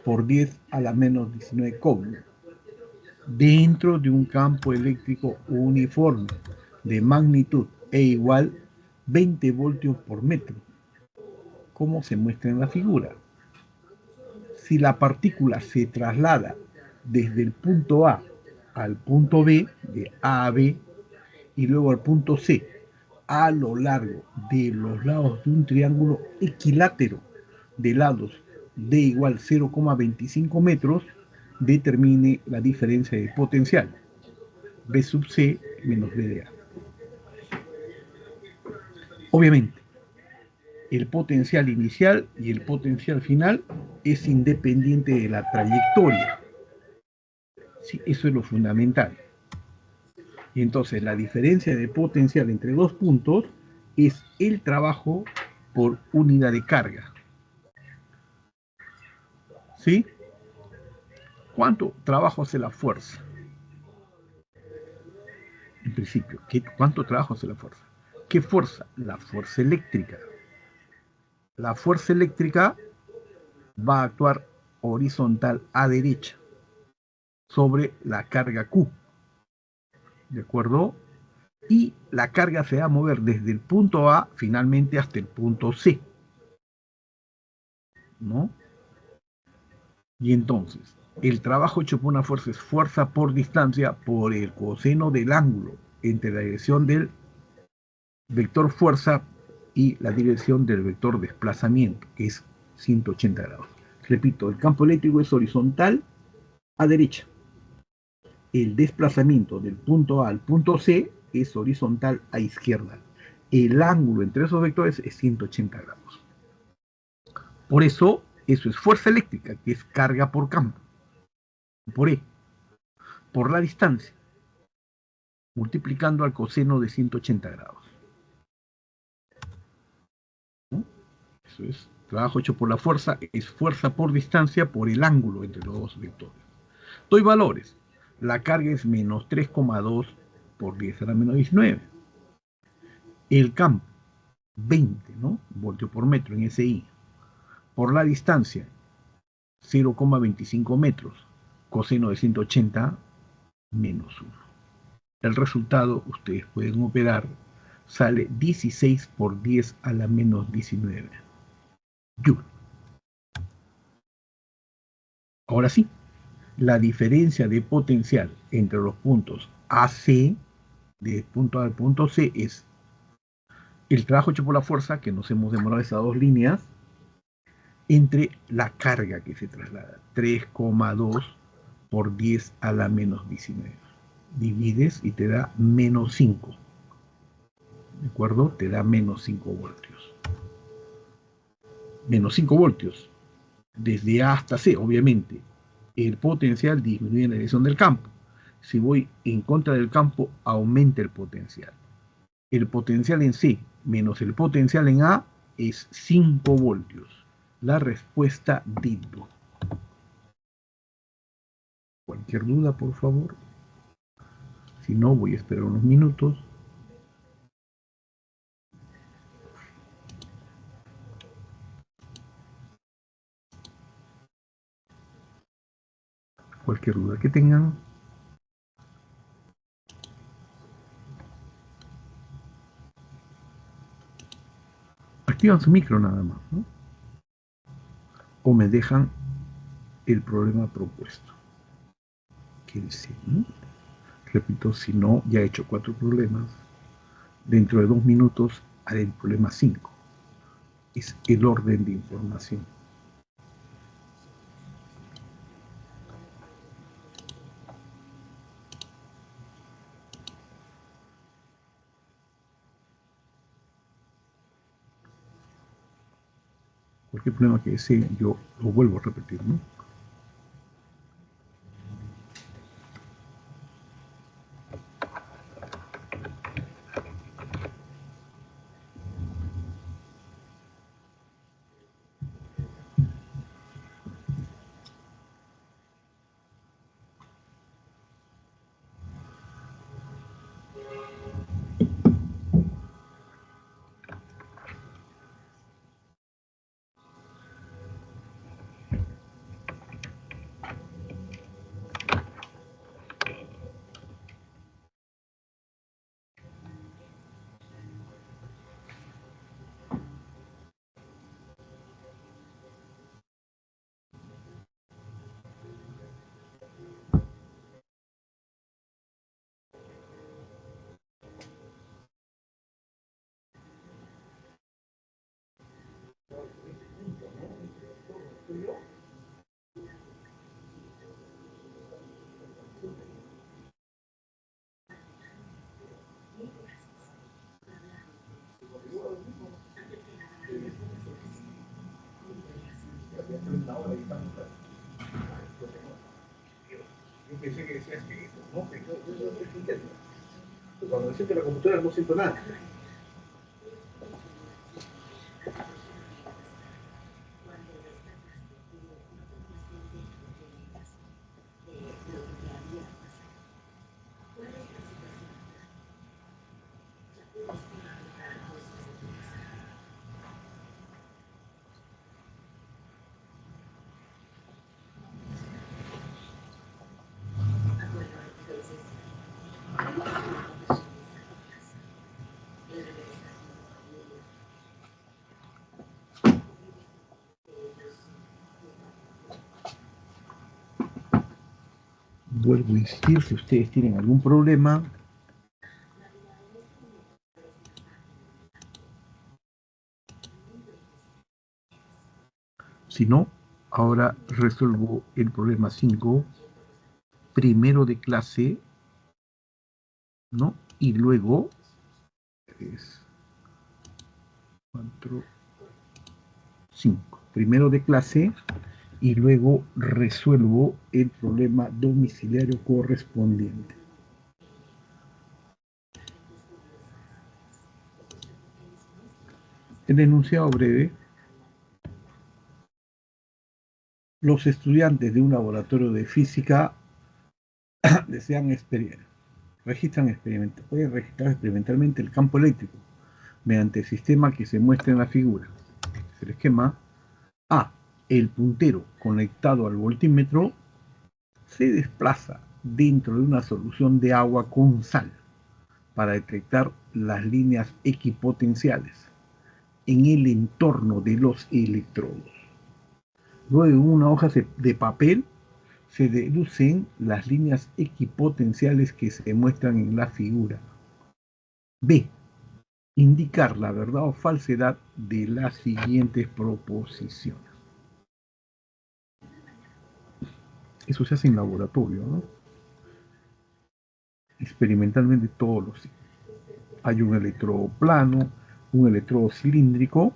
por 10 a la menos 19 coulomb, dentro de un campo eléctrico uniforme de magnitud E igual 20 voltios por metro, como se muestra en la figura. Si la partícula se traslada desde el punto A al punto B, de A a B, y luego al punto C, a lo largo de los lados de un triángulo equilátero de lados D igual 0,25 metros, determine la diferencia de potencial B sub C menos B de A. Obviamente, el potencial inicial y el potencial final es independiente de la trayectoria. Sí, eso es lo fundamental. Y entonces la diferencia de potencial entre dos puntos es el trabajo por unidad de carga. ¿Sí? ¿Cuánto trabajo hace la fuerza? En principio, ¿cuánto trabajo hace la fuerza? ¿Qué fuerza? La fuerza eléctrica. La fuerza eléctrica va a actuar horizontal a derecha sobre la carga Q. ¿De acuerdo? Y la carga se va a mover desde el punto A finalmente hasta el punto C. ¿No? Y entonces, el trabajo hecho por una fuerza es fuerza por distancia por el coseno del ángulo entre la dirección del vector fuerza y la dirección del vector desplazamiento, que es 180 grados. Repito, el campo eléctrico es horizontal a derecha. El desplazamiento del punto A al punto C es horizontal a izquierda. El ángulo entre esos vectores es 180 grados. Por eso es fuerza eléctrica, que es carga por campo, por E, por la distancia, multiplicando al coseno de 180 grados. ¿No? Eso es trabajo hecho por la fuerza, es fuerza por distancia por el ángulo entre los dos vectores. Doy valores. La carga es menos 3,2 por 10 a la menos 19. El campo, 20, ¿no? Voltio por metro en SI. Por la distancia, 0,25 metros. Coseno de 180 menos 1. El resultado, ustedes pueden operar, sale 16 por 10 a la menos 19 joules. Ahora sí, la diferencia de potencial entre los puntos AC, de punto A al punto C, es el trabajo hecho por la fuerza, que nos hemos demorado esas dos líneas, entre la carga que se traslada, 3,2 por 10 a la menos 19. Divides y te da menos 5. ¿De acuerdo? Te da menos 5 voltios. Menos 5 voltios. Desde A hasta C, obviamente. El potencial disminuye en la dirección del campo. Si voy en contra del campo, aumenta el potencial. El potencial en C menos el potencial en A es 5 voltios. La respuesta dito. Cualquier duda, por favor. Si no, voy a esperar unos minutos. Cualquier duda que tengan. Activan su micro nada más, ¿no? O me dejan el problema propuesto. ¿Qué dice? ¿No? Repito, si no, ya he hecho 4 problemas. Dentro de 2 minutos haré el problema 5. Es el orden de información. Cualquier problema que desee, yo lo vuelvo a repetir, ¿no? Yo pensé que decías que no, que yo entiendo. Cuando decís que la computadora no siento nada. Vuelvo a insistir, si ustedes tienen algún problema, si no, ahora resuelvo el problema 5, primero de clase, ¿no? Y luego 3, 4, 5. Primero de clase y luego resuelvo el problema domiciliario correspondiente. El enunciado breve. Los estudiantes de un laboratorio de física desean pueden registrar experimentalmente el campo eléctrico mediante el sistema que se muestra en la figura. Este es el esquema. A. El puntero conectado al voltímetro se desplaza dentro de una solución de agua con sal para detectar las líneas equipotenciales en el entorno de los electrodos. Luego, en una hoja de papel se deducen las líneas equipotenciales que se muestran en la figura. B. Indicar la verdad o falsedad de las siguientes proposiciones. Eso se hace en laboratorio, ¿no? Experimentalmente todos los días. Hay un electrodo plano, un electrodo cilíndrico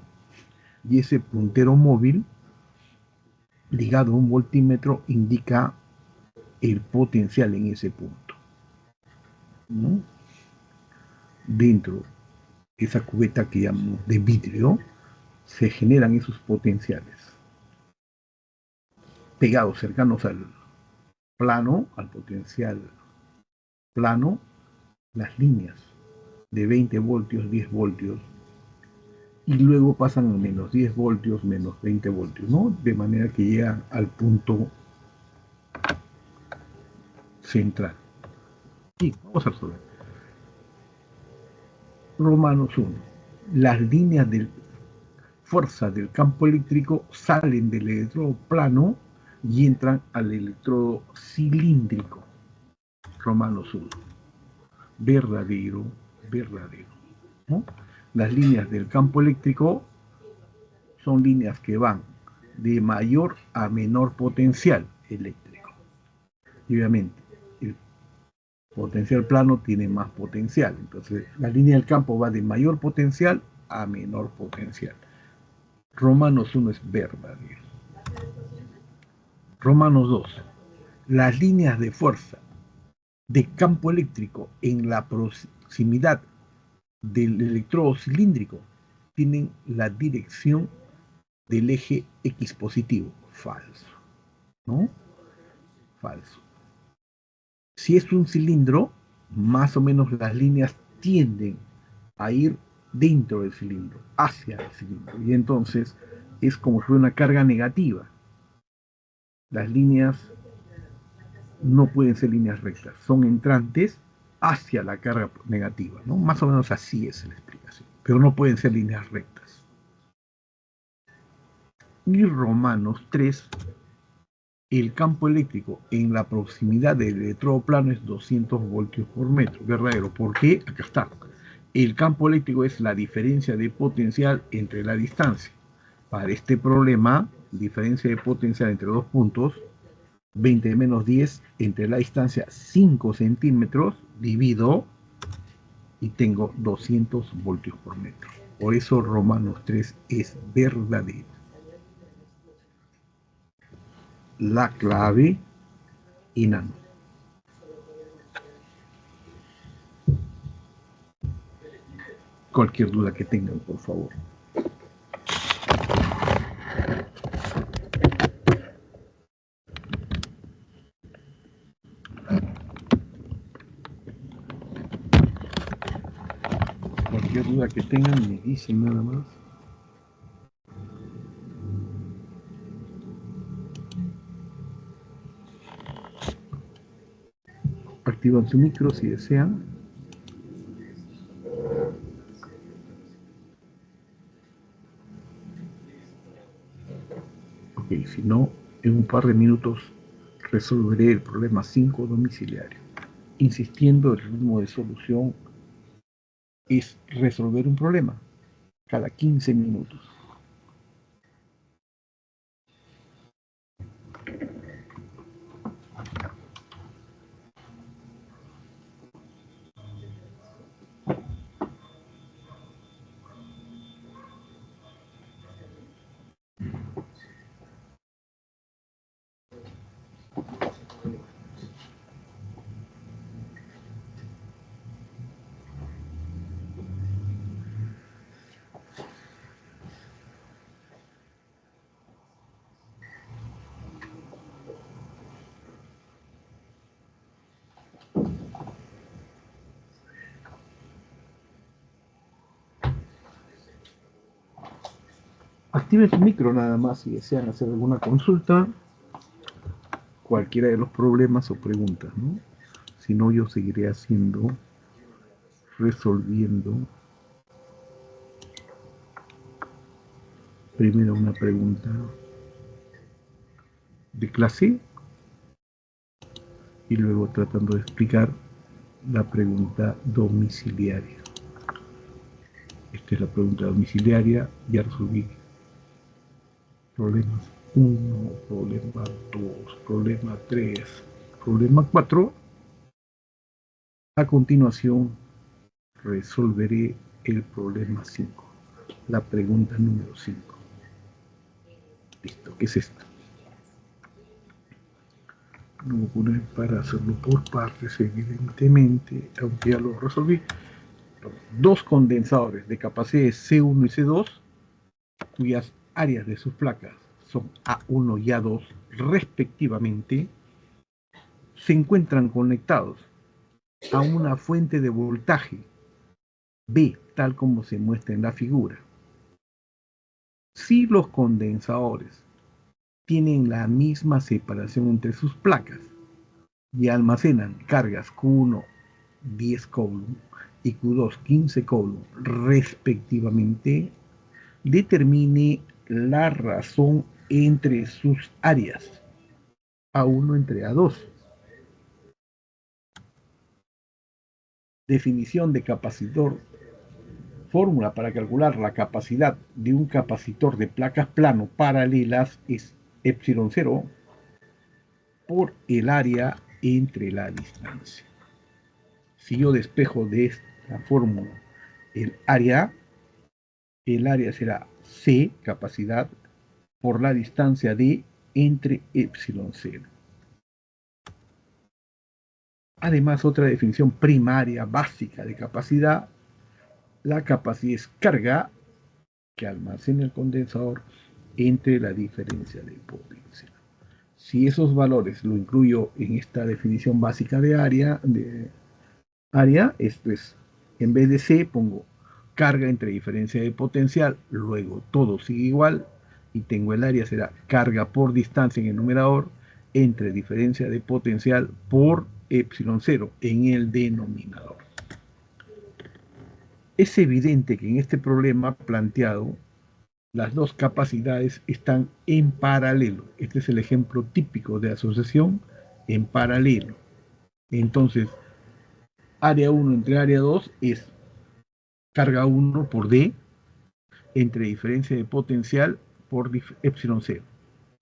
y ese puntero móvil ligado a un voltímetro indica el potencial en ese punto, ¿no? Dentro de esa cubeta que llamamos de vidrio se generan esos potenciales pegados, cercanos al plano, al potencial plano, las líneas de 20 voltios, 10 voltios, y luego pasan a menos 10 voltios, menos 20 voltios, ¿no? De manera que llegan al punto central. Y vamos a resolver. Romanos 1. Las líneas de fuerza del campo eléctrico salen del electrodo plano y entran al electrodo cilíndrico. Romanos 1. Verdadero, verdadero, ¿no? Las líneas del campo eléctrico son líneas que van de mayor a menor potencial eléctrico. Y obviamente, el potencial plano tiene más potencial. Entonces, la línea del campo va de mayor potencial a menor potencial. Romanos 1 es verdadero. Romanos 2. Las líneas de fuerza de campo eléctrico en la proximidad del electrodo cilíndrico tienen la dirección del eje X positivo. Falso, ¿no? Falso. Si es un cilindro, más o menos las líneas tienden a ir dentro del cilindro, hacia el cilindro. Y entonces es como si fuera una carga negativa. Las líneas no pueden ser líneas rectas, son entrantes hacia la carga negativa, ¿no? Más o menos así es la explicación. Pero no pueden ser líneas rectas. Y Romanos 3, el campo eléctrico en la proximidad del electrodo plano es 200 voltios por metro. Verdadero. ¿Por qué? Acá está. El campo eléctrico es la diferencia de potencial entre la distancia. Para este problema, diferencia de potencial entre dos puntos, 20 menos 10 entre la distancia 5 centímetros, divido y tengo 200 voltios por metro. Por eso Romanos 3 es verdadero. La clave enano. Cualquier duda que tengan, por favor. Cualquier duda que tengan, me dicen nada más. Activan su micro si desean. Ok, si no, en un par de minutos resolveré el problema 5 domiciliario. Insistiendo, el ritmo de solución es resolver un problema cada 15 minutos. activen su micro nada más si desean hacer alguna consulta, cualquiera de los problemas o preguntas, ¿no? Si no, yo seguiré resolviendo. Primero una pregunta de clase y luego tratando de explicar la pregunta domiciliaria. Esta es la pregunta domiciliaria, ya resolví problemas 1, problema 2, problema 3, problema 4. A continuación resolveré el problema 5, la pregunta número 5. Listo, ¿qué es esto? No voy a poner para hacerlo por partes, evidentemente, aunque ya lo resolví. Dos condensadores de capacidades C1 y C2, cuyas áreas de sus placas son A1 y A2 respectivamente, se encuentran conectados a una fuente de voltaje B, tal como se muestra en la figura. Si los condensadores tienen la misma separación entre sus placas y almacenan cargas Q1 10 coulomb y Q2 15 coulomb respectivamente, determine la razón entre sus áreas A1 entre A2. Definición de capacitor. Fórmula para calcular la capacidad de un capacitor de placas plano paralelas es epsilon 0 por el área entre la distancia. Si yo despejo de esta fórmula el área será C, capacidad, por la distancia D entre epsilon 0. Además, otra definición primaria básica de capacidad, la capacidad es carga que almacena el condensador entre la diferencia de potencia. Si esos valores lo incluyo en esta definición básica de área, esto es, en vez de C pongo carga entre diferencia de potencial, luego todo sigue igual y tengo el área será carga por distancia en el numerador entre diferencia de potencial por epsilon 0 en el denominador. Es evidente que en este problema planteado las dos capacidades están en paralelo. Este es el ejemplo típico de asociación en paralelo. Entonces, área 1 entre área 2 es carga 1 por D entre diferencia de potencial por epsilon 0.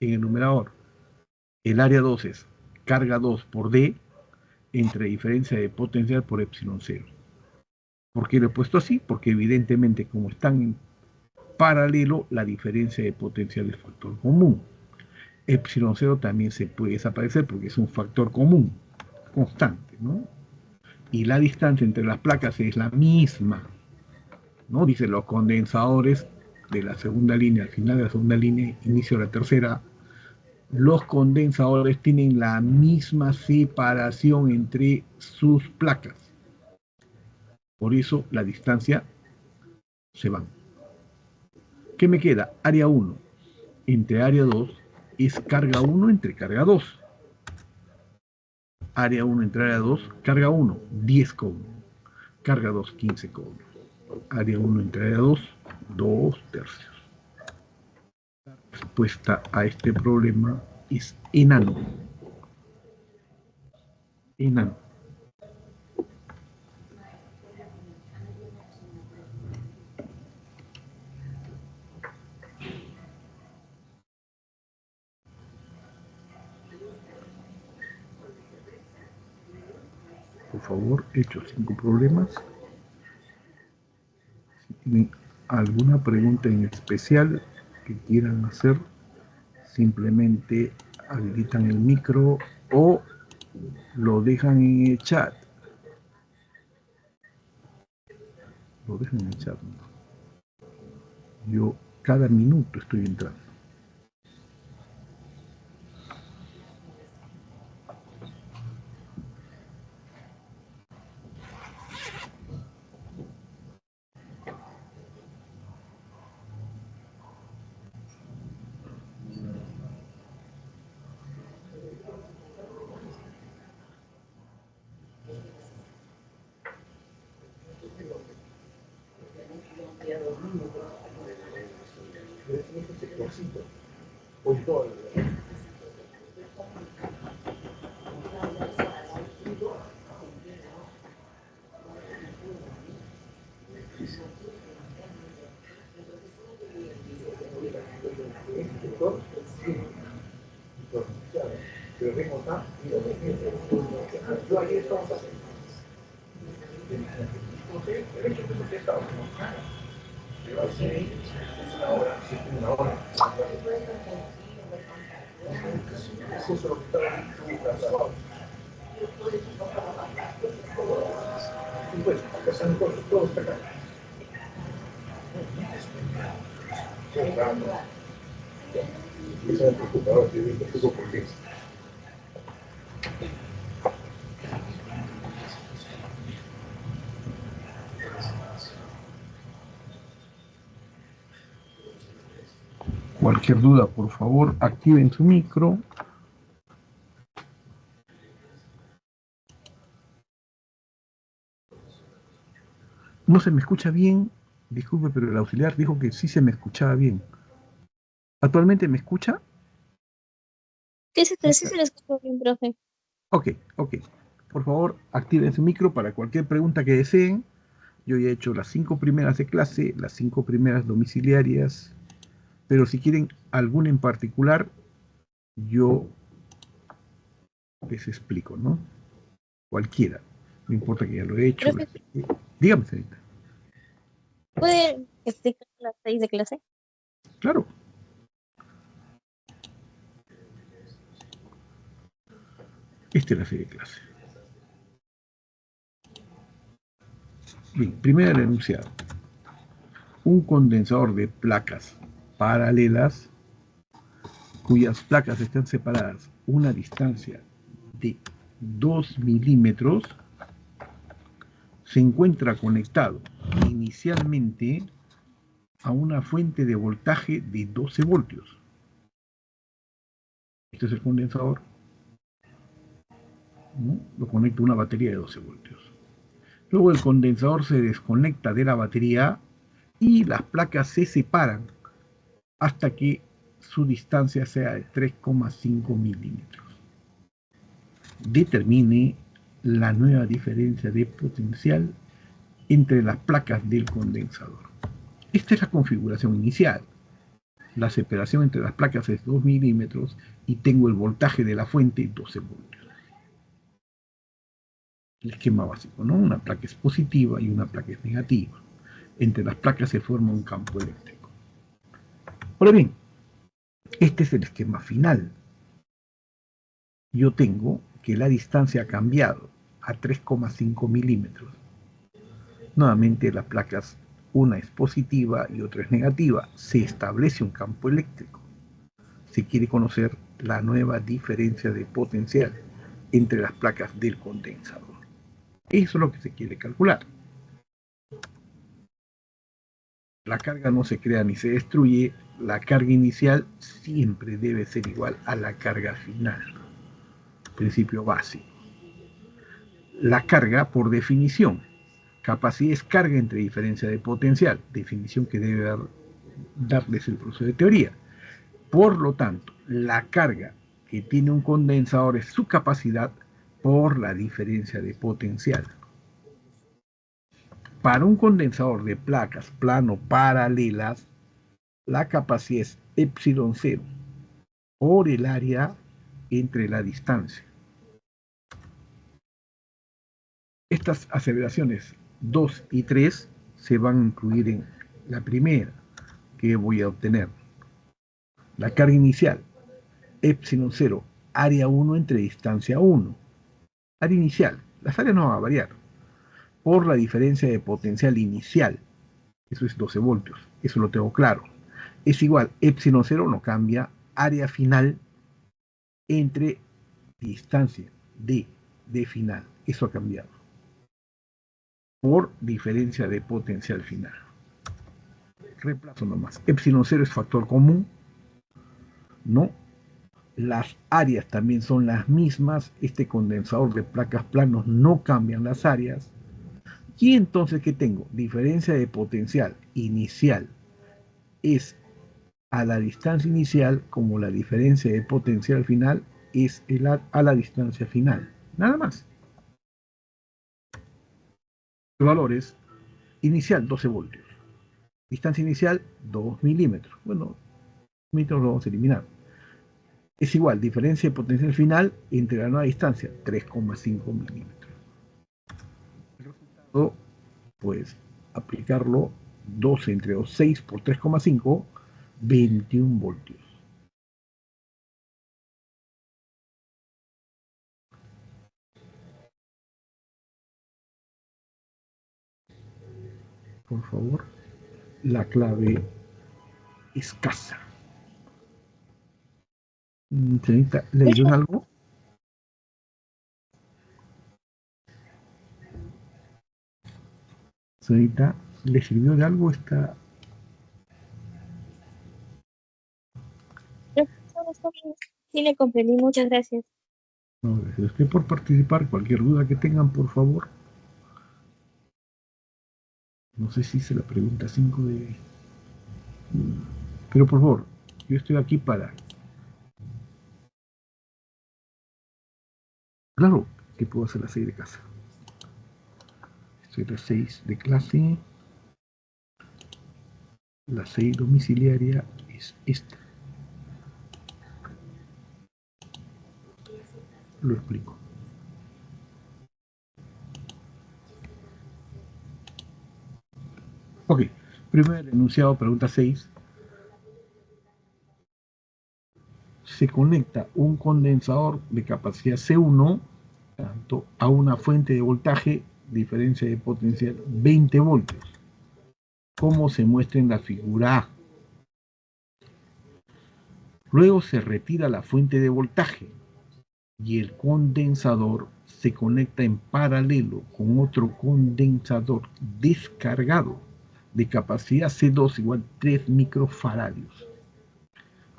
En el numerador, el área 2 es carga 2 por D entre diferencia de potencial por epsilon 0. ¿Por qué lo he puesto así? Porque evidentemente como están en paralelo, la diferencia de potencial es factor común. Epsilon 0 también se puede desaparecer porque es un factor común, constante, ¿no? Y la distancia entre las placas es la misma, ¿no? Dice los condensadores de la segunda línea, al final de la segunda línea, inicio de la tercera, los condensadores tienen la misma separación entre sus placas. Por eso la distancia se van. ¿Qué me queda? Área 1 entre área 2 es carga 1 entre carga 2. Área 1 entre área 2, carga 1, 10 coulomb. Carga 2, 15 coulomb. Área 1 entre área 2, 2 tercios. La respuesta a este problema es enano. Enano. Por favor, he hecho 5 problemas. Si tienen alguna pregunta en especial que quieran hacer, simplemente habilitan el micro o lo dejan en el chat. Lo dejan en el chat. Yo cada minuto estoy entrando. Cualquier duda, por favor, activen su micro. No se me escucha bien. Disculpe, pero el auxiliar dijo que sí se me escuchaba bien. ¿Actualmente me escucha? Sí, se le escuchó bien, profe. Ok. Por favor, activen su micro para cualquier pregunta que deseen. Yo ya he hecho las 5 primeras de clase, las 5 primeras domiciliarias, pero si quieren alguna en particular, yo les explico, ¿no? Cualquiera, no importa que ya lo he hecho. Profe, Dígame, señorita. ¿puede explicar las 6 de clase? Claro. Esta es la serie de clase. Bien, primer enunciado. Un condensador de placas paralelas cuyas placas están separadas una distancia de 2 milímetros se encuentra conectado inicialmente a una fuente de voltaje de 12 voltios. Este es el condensador, ¿no? Lo conecta a una batería de 12 voltios. Luego el condensador se desconecta de la batería y las placas se separan hasta que su distancia sea de 3,5 milímetros. Determine la nueva diferencia de potencial entre las placas del condensador. Esta es la configuración inicial. La separación entre las placas es 2 milímetros y tengo el voltaje de la fuente 12 voltios. El esquema básico, ¿no? Una placa es positiva y una placa es negativa. Entre las placas se forma un campo eléctrico. Ahora bien, este es el esquema final. Yo tengo que la distancia ha cambiado a 3,5 milímetros. Nuevamente las placas, una es positiva y otra es negativa. Se establece un campo eléctrico. Se quiere conocer la nueva diferencia de potencial entre las placas del condensador. Eso es lo que se quiere calcular. La carga no se crea ni se destruye. La carga inicial siempre debe ser igual a la carga final. Principio básico. La carga, por definición, capacidad es carga entre diferencia de potencial, definición que debe darles el profesor de teoría. Por lo tanto, la carga que tiene un condensador es su capacidad por la diferencia de potencial. Para un condensador de placas plano paralelas, la capacidad es epsilon 0 por el área entre la distancia. Estas aseveraciones 2 y 3 se van a incluir en la primera que voy a obtener. La carga inicial, epsilon 0, área 1 entre distancia 1. Área inicial, las áreas no van a variar, por la diferencia de potencial inicial, eso es 12 voltios, eso lo tengo claro. Es igual, epsilon 0 no cambia, área final entre distancia de final, eso ha cambiado. Por diferencia de potencial final. Reemplazo nomás. Epsilon 0 es factor común, ¿no? Las áreas también son las mismas. Este condensador de placas planos no cambian las áreas. Y entonces, ¿qué tengo? Diferencia de potencial inicial es a la distancia inicial como la diferencia de potencial final es a la distancia final. Nada más. El valor es inicial 12 voltios. Distancia inicial 2 milímetros. Bueno, milímetros lo vamos a eliminar. Es igual, diferencia de potencial final entre la nueva distancia, 3,5 milímetros. El resultado, pues, aplicarlo 12 entre 2, 6 por 3,5, 21 voltios. Por favor, la clave escasa. Señorita, ¿le dieron algo? Señorita, ¿le sirvió de algo esta? Sí, le comprendí, muchas gracias. No, gracias a usted por participar. Cualquier duda que tengan, por favor. No sé si se la pregunta 5 de... Pero por favor, yo estoy aquí para... Claro que puedo hacer las 6 de casa. Estoy las 6 de clase. La 6 domiciliaria es esta. Lo explico. Ok, primer enunciado, pregunta 6. Se conecta un condensador de capacidad C1 tanto a una fuente de voltaje, diferencia de potencial 20 voltios, como se muestra en la figura A. Luego se retira la fuente de voltaje y el condensador se conecta en paralelo con otro condensador descargado de capacidad C2 igual 3 microfaradios,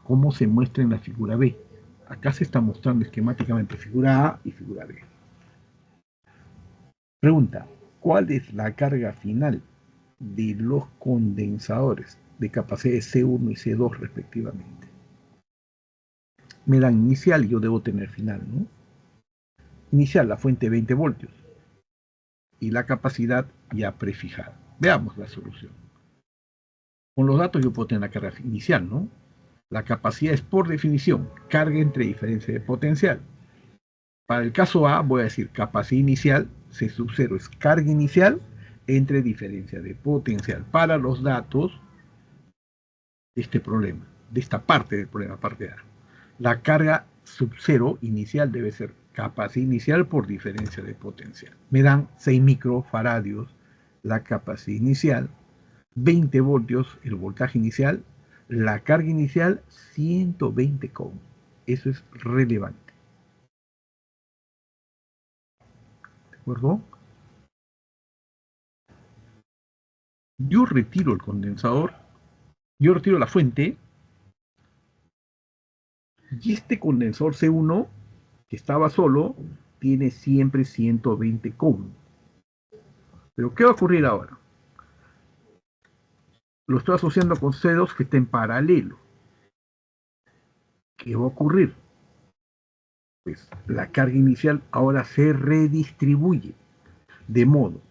como se muestra en la figura B. Acá se está mostrando esquemáticamente figura A y figura B. Pregunta, ¿cuál es la carga final de los condensadores de capacidad C1 y C2 respectivamente? Me dan inicial y yo debo tener final, ¿no? Inicial, la fuente 20 voltios y la capacidad ya prefijada. Veamos la solución. Con los datos yo puedo tener la carga inicial, ¿no? La capacidad es por definición carga entre diferencia de potencial. Para el caso A voy a decir capacidad inicial, C sub 0 es carga inicial entre diferencia de potencial. Para los datos de este problema, de esta parte del problema, parte A. La carga sub 0 inicial debe ser capacidad inicial por diferencia de potencial. Me dan 6 microfaradios la capacidad inicial, 20 voltios el voltaje inicial, la carga inicial 120 ohm. Eso es relevante. ¿De acuerdo? Yo retiro el condensador, yo retiro la fuente, y este condensador C1, que estaba solo, tiene siempre 120 ohm. Pero ¿qué va a ocurrir ahora? Lo estoy asociando con C2 que está en paralelo. ¿Qué va a ocurrir? Pues la carga inicial ahora se redistribuye, de modo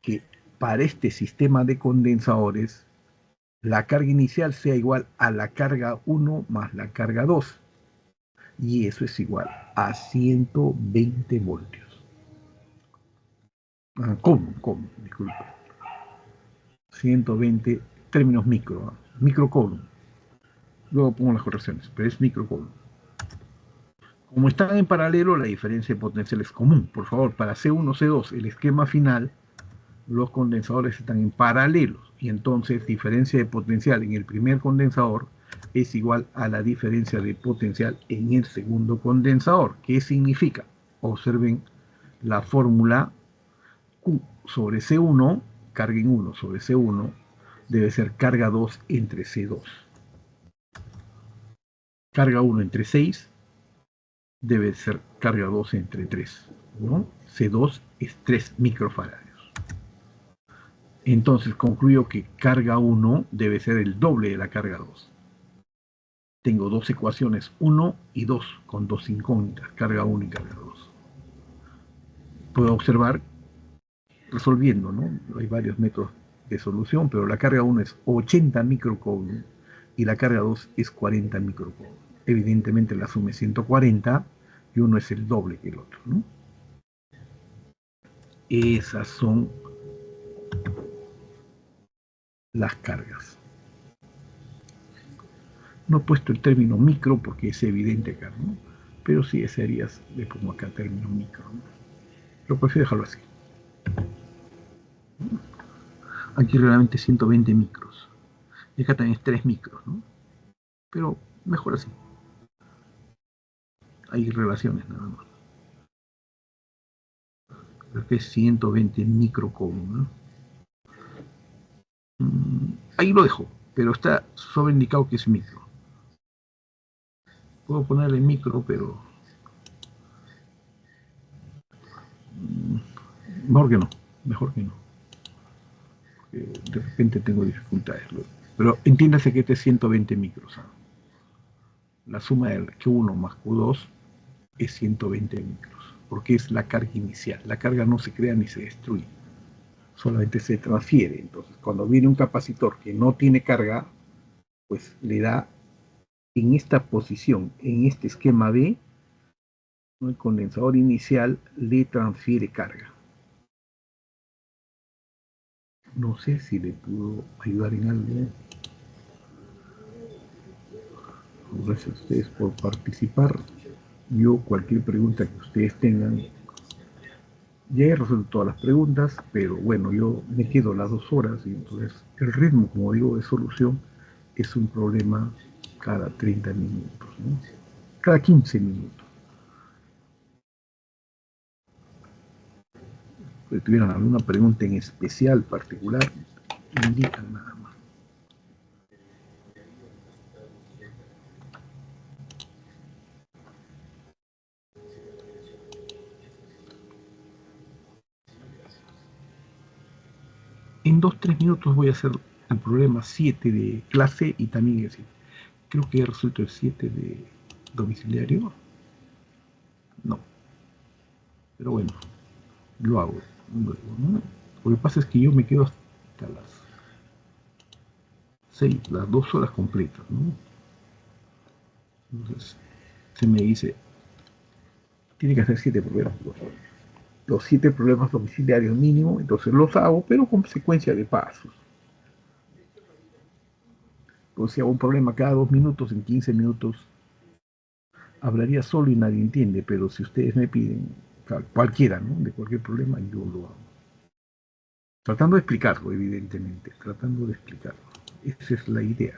que para este sistema de condensadores la carga inicial sea igual a la carga 1 más la carga 2. Y eso es igual a 120 voltios. Disculpe. 120 términos microcoulomb. Luego pongo las correcciones, pero es microcoulomb. Como están en paralelo, la diferencia de potencial es común. Por favor, para C1, C2, el esquema final, los condensadores están en paralelos. Y entonces, diferencia de potencial en el primer condensador es igual a la diferencia de potencial en el segundo condensador. ¿Qué significa? Observen la fórmula Q sobre C1, carga en 1 sobre C1, debe ser carga 2 entre C2. Carga 1 entre 6 debe ser carga 2 entre 3, ¿no? C2 es 3 microfaradios. Entonces concluyo que carga 1 debe ser el doble de la carga 2. tengo dos ecuaciones, 1 y 2, con dos incógnitas, carga 1 y carga 2. Puedo observar resolviendo, ¿no? Hay varios métodos de solución, pero la carga 1 es 80 microcoulomb y la carga 2 es 40 microcoulomb. Evidentemente la suma es 140 y uno es el doble que el otro, ¿no? Esas son las cargas. No he puesto el término micro porque es evidente acá, ¿no? Pero si desearías, le pongo acá término micro, ¿no? Pero prefiero dejarlo así. Aquí realmente 120 micros. Y acá también es 3 micros, ¿no? Pero mejor así. Hay relaciones nada más. Creo que es 120 microcoulomb, ¿no? Ahí lo dejo, pero está sobreindicado que es micro. Puedo ponerle micro, pero mejor que no, mejor que no. De repente tengo dificultades. Pero entiéndase que este es 120 micros. ¿Sabes? La suma de Q1 más Q2 es 120 micros, porque es la carga inicial. La carga no se crea ni se destruye, solamente se transfiere. Entonces, cuando viene un capacitor que no tiene carga, pues le da en esta posición, en este esquema B, el condensador inicial le transfiere carga. No sé si le pudo ayudar en algo. Gracias a ustedes por participar. Yo, cualquier pregunta que ustedes tengan, ya he resuelto todas las preguntas, pero bueno, yo me quedo las 2 horas y entonces el ritmo, como digo, de solución es un problema cada 30 minutos, ¿no? Cada 15 minutos. Si tuvieran alguna pregunta en especial, particular, indican nada más. En 2-3 minutos voy a hacer el problema 7 de clase y también el 7. Creo que he resuelto el 7 de domiciliario. No. Pero bueno, lo hago luego, ¿no? Lo que pasa es que yo me quedo hasta las 6, las 2 horas completas, ¿no? Entonces, se me dice, tiene que hacer 7 problemas. Los 7 problemas domiciliarios mínimo, entonces los hago, pero con secuencia de pasos. Entonces, si hago un problema cada 2 minutos, en 15 minutos, hablaría solo y nadie entiende, pero si ustedes me piden, cualquiera, ¿no? De cualquier problema, yo lo hago. Tratando de explicarlo, evidentemente, tratando de explicarlo. Esa es la idea.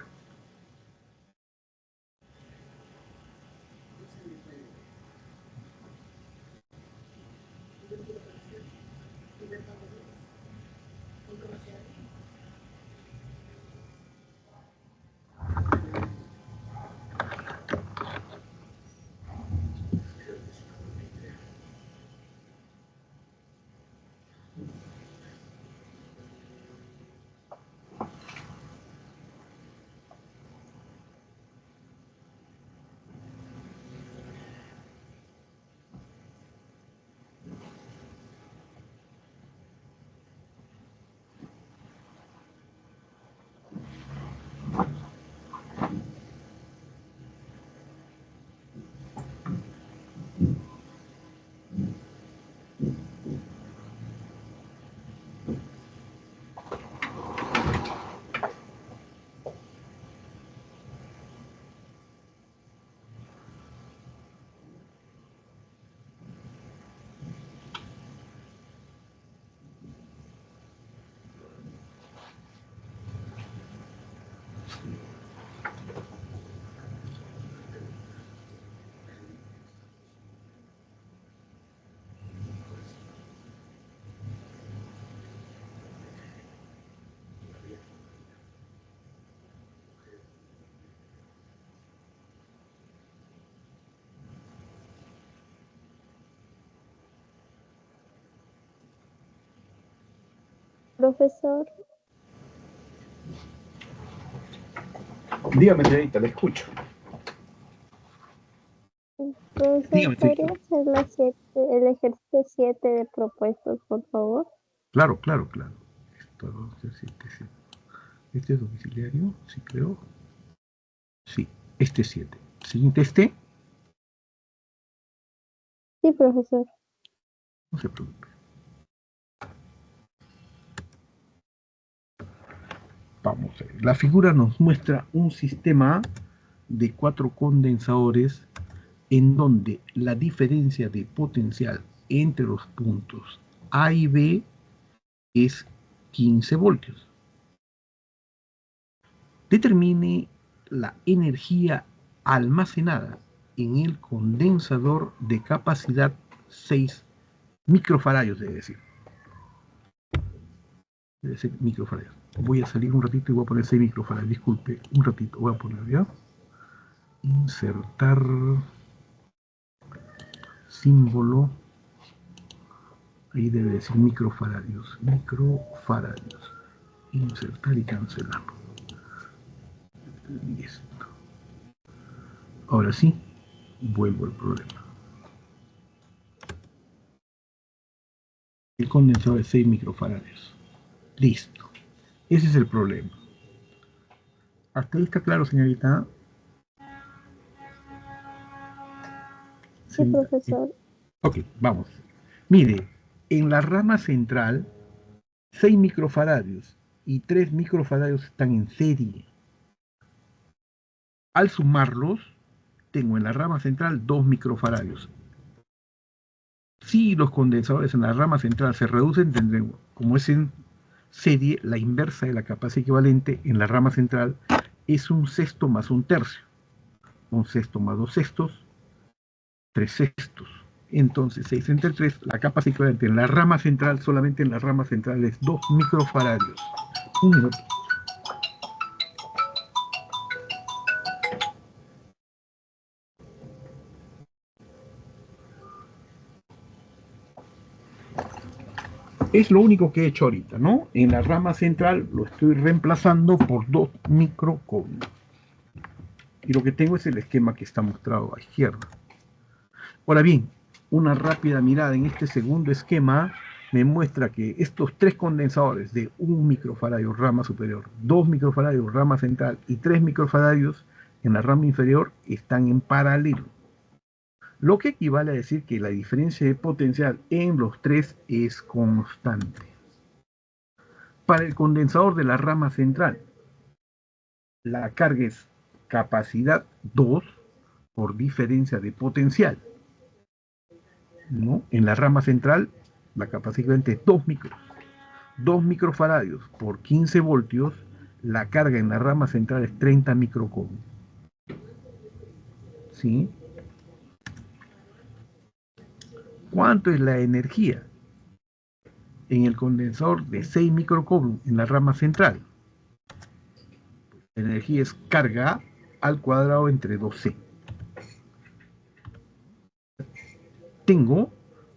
Profesor, Dígame, señorita, le escucho. Dígame, ¿podría hacer el ejercicio 7 de propuestos, por favor? claro, claro, claro. Esto, este es domiciliario, sí creo. Sí, este 7. Siguiente este, Sí, profesor. no se preocupe. Vamos a ver. La figura nos muestra un sistema de 4 condensadores en donde la diferencia de potencial entre los puntos A y B es 15 voltios. Determine la energía almacenada en el condensador de capacidad 6 microfaradios, debe ser microfaradios. Voy a salir un ratito y voy a poner 6 microfaradios, disculpe, un ratito, voy a poner ya. Insertar símbolo, ahí debe decir microfaradios, insertar y cancelar. Listo. Ahora sí, vuelvo al problema. El condensador de 6 microfaradios. Listo. Ese es el problema. ¿Hasta ahí está claro, señorita? Sí, Señorita. profesor. Ok, vamos. Mire, en la rama central, 6 microfaradios y 3 microfaradios están en serie. Al sumarlos, tengo en la rama central 2 microfaradios. Si los condensadores en la rama central se reducen, tendremos, como es en serie, la inversa de la capacidad equivalente en la rama central es un sexto más un tercio. Un sexto más 2 sextos, 3 sextos. Entonces, 6 entre 3, la capacidad equivalente en la rama central, solamente en la rama central es 2 microfaradios. Un minuto. Es lo único que he hecho ahorita, ¿no? En la rama central lo estoy reemplazando por 2 microcohlos. Y lo que tengo es el esquema que está mostrado a izquierda. Ahora bien, una rápida mirada en este segundo esquema me muestra que estos 3 condensadores de 1 microfaradio rama superior, 2 microfaradios rama central y 3 microfaradios en la rama inferior están en paralelo. Lo que equivale a decir que la diferencia de potencial en los 3 es constante. Para el condensador de la rama central, la carga es capacidad 2 por diferencia de potencial, ¿no? En la rama central, la capacidad es 2 microfaradios por 15 voltios, la carga en la rama central es 30 microcohlos. ¿Sí? ¿Cuánto es la energía en el condensador de 6 microcoulomb en la rama central? La energía es carga al cuadrado entre 2C. Tengo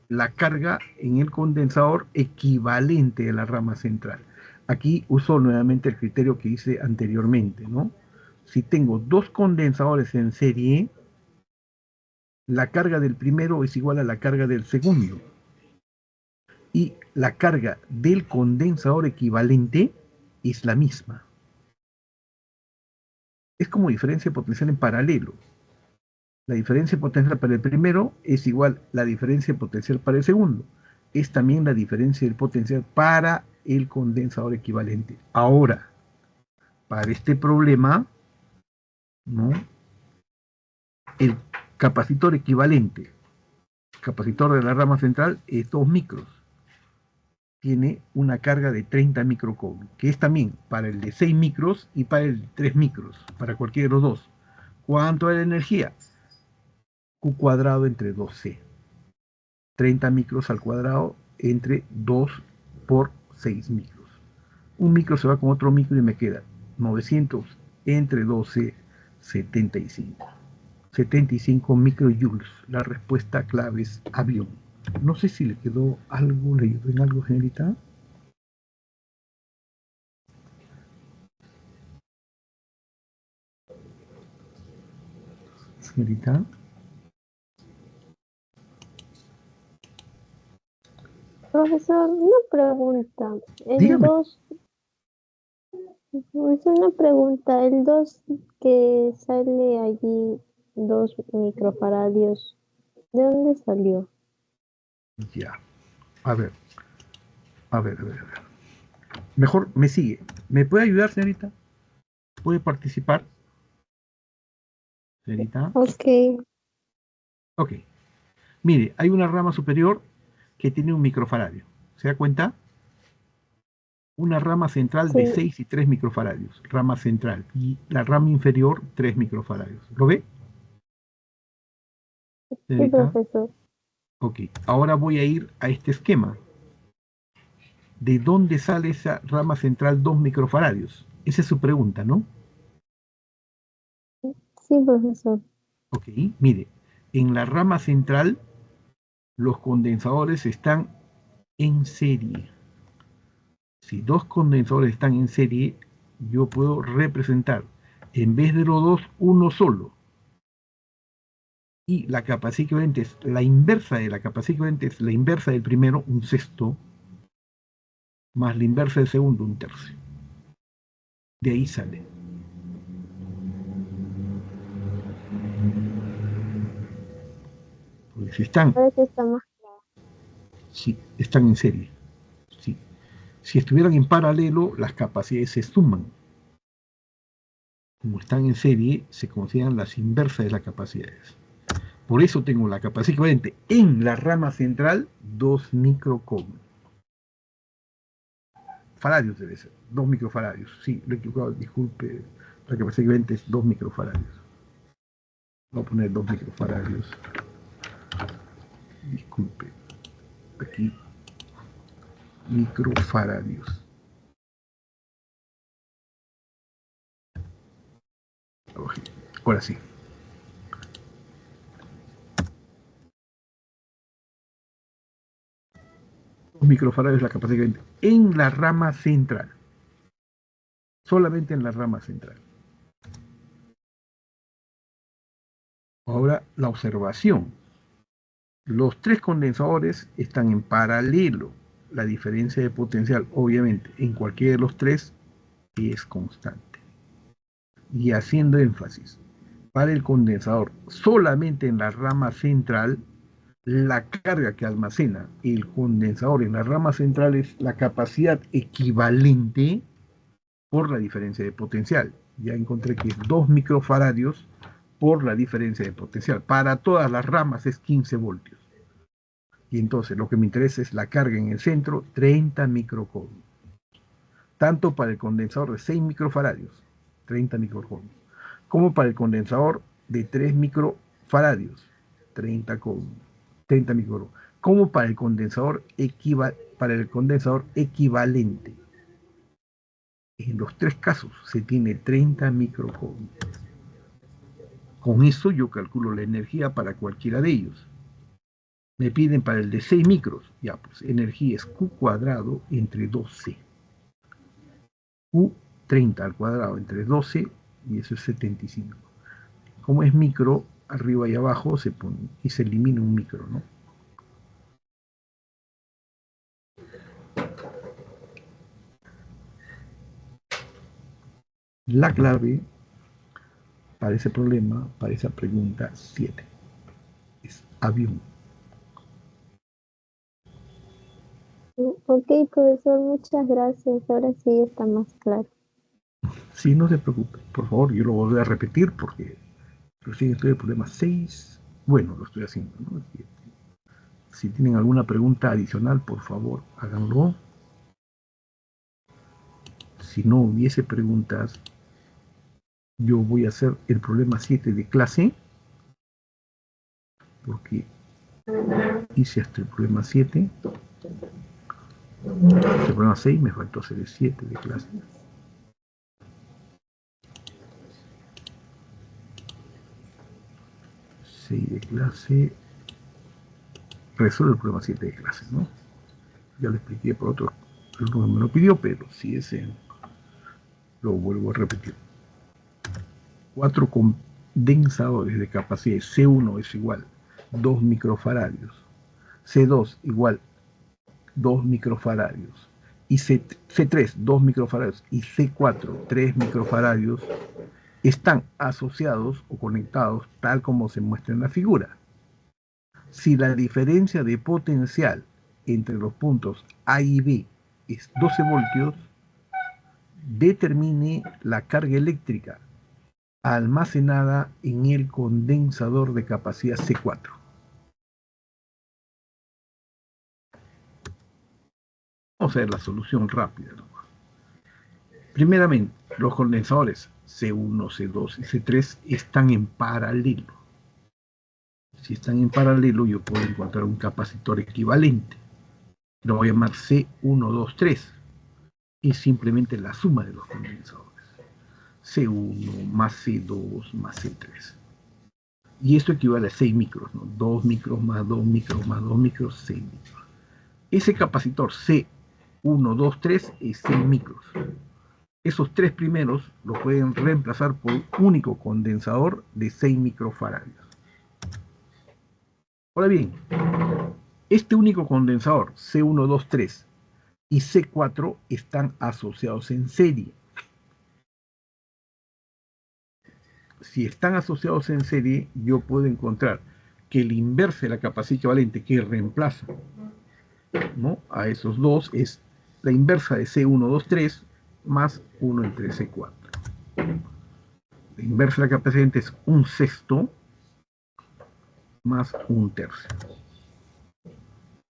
la carga en el condensador equivalente de la rama central. Aquí uso nuevamente el criterio que hice anteriormente, ¿no? Si tengo 2 condensadores en serie, la carga del primero es igual a la carga del segundo. Y la carga del condensador equivalente es la misma. Es como diferencia potencial en paralelo. La diferencia potencial para el primero es igual a la diferencia potencial para el segundo. Es también la diferencia del potencial para el condensador equivalente. Ahora, para este problema, ¿no? El capacitor equivalente, capacitor de la rama central, es 2 micros. Tiene una carga de 30 microcoulomb, que es también para el de 6 micros y para el de 3 micros, para cualquiera de los dos. ¿Cuánto es la energía? Q cuadrado entre 2C. 30 micros al cuadrado entre 2 por 6 micros. Un micro se va con otro micro y me queda 900 entre 12, 75. 75 microjoules. La respuesta clave es avión. No sé si le quedó algo, le ayudó en algo, señorita. Señorita. Profesor, una pregunta. El Dígame. 2, es una pregunta. El 2 que sale allí, 2 microfaradios, ¿de dónde salió? Ya. A ver. A ver. Mejor me sigue. ¿Me puede ayudar, señorita? ¿Puede participar, señorita? Ok, Ok. Mire, hay una rama superior que tiene un microfaradio. ¿Se da cuenta? Una rama central de sí, 6 y 3 microfaradios. Rama central. Y la rama inferior, 3 microfaradios. ¿Lo ve, sí, señorita? profesor. Ok. Ahora voy a ir a este esquema. ¿De dónde sale esa rama central 2 microfaradios? Esa es su pregunta, ¿no? Sí, profesor. Ok. Mire, en la rama central los condensadores están en serie. Si dos condensadores están en serie, yo puedo representar, en vez de los dos, uno solo. Y la capacidad equivalente es la inversa de la capacidad equivalente es la inversa del primero, un sexto, más la inversa del segundo, un tercio. De ahí sale. Porque si están, Ahora sí está más. si están en serie. Sí. Si estuvieran en paralelo, las capacidades se suman. Como están en serie, se consideran las inversas de las capacidades. Por eso tengo la capacidad equivalente en la rama central 2 microcohm. Faradios debe ser, 2 microfaradios. Sí, lo he equivocado, disculpe. La capacidad equivalente es 2 microfaradios. Voy a poner 2 microfaradios. Disculpe. Aquí, microfaradios. Ahora sí. 2 microfaradios es la capacidad equivalente en la rama central. Solamente en la rama central. Ahora, la observación. Los tres condensadores están en paralelo. La diferencia de potencial, obviamente, en cualquiera de los tres es constante. Y haciendo énfasis, para el condensador solamente en la rama central, la carga que almacena el condensador en la rama central es la capacidad equivalente por la diferencia de potencial. Ya encontré que es 2 microfaradios por la diferencia de potencial. Para todas las ramas es 15 voltios. Y entonces lo que me interesa es la carga en el centro, 30 microcoulomb. Tanto para el condensador de 6 microfaradios, 30 microcoulomb, como para el condensador de 3 microfaradios, 30 coulomb, 30 microcoulomb, como para el condensador equivalente. En los tres casos se tiene 30 microcoulomb. Con eso yo calculo la energía para cualquiera de ellos. Me piden para el de 6 micros, ya pues energía es Q cuadrado entre 12. Q 30 al cuadrado entre 12 y eso es 75. Como es micro, arriba y abajo se pone y se elimina un micro, ¿no? La clave para ese problema, para esa pregunta 7, es avión. Ok, profesor, muchas gracias. Ahora sí está más claro. Sí, no se preocupe, por favor, yo lo volveré a repetir porque recién estoy en el problema 6. Bueno, lo estoy haciendo, ¿no? Si tienen alguna pregunta adicional, por favor, háganlo. Si no hubiese preguntas, yo voy a hacer el problema 7 de clase, porque hice hasta el problema 7. El problema 6 me faltó hacer el 7 de clase. 6 de clase. Resuelve el problema 7 de clase, ¿no? Ya lo expliqué por otro. El no me lo pidió, pero si ese lo vuelvo a repetir. 4 condensadores de capacidad C1 es igual 2 microfaradios. C2 igual 2 microfaradios, y C3, 2 microfaradios, y C4, 3 microfaradios, están asociados o conectados tal como se muestra en la figura. Si la diferencia de potencial entre los puntos A y B es 12 voltios, determine la carga eléctrica almacenada en el condensador de capacidad C4. Vamos a ver la solución rápida, ¿no? Primeramente, los condensadores C1, C2 y C3 están en paralelo. Si están en paralelo, yo puedo encontrar un capacitor equivalente. Lo voy a llamar C123. Es simplemente la suma de los condensadores. C1 más C2 más C3. Y esto equivale a 6 micros, ¿no? 2 micros más 2 micros más 2 micros, 6 micros. Ese capacitor C123 es 6 micros. Esos tres primeros lo pueden reemplazar por un único condensador de 6 microfaradios. Ahora bien, este único condensador C123 y C4 están asociados en serie. Si están asociados en serie, yo puedo encontrar que el inverso de la capacidad equivalente que reemplaza, ¿no?, a esos dos es la inversa de C123 más 1 entre C4. La inversa de la capacidad equivalente es 1/6 más 1/3.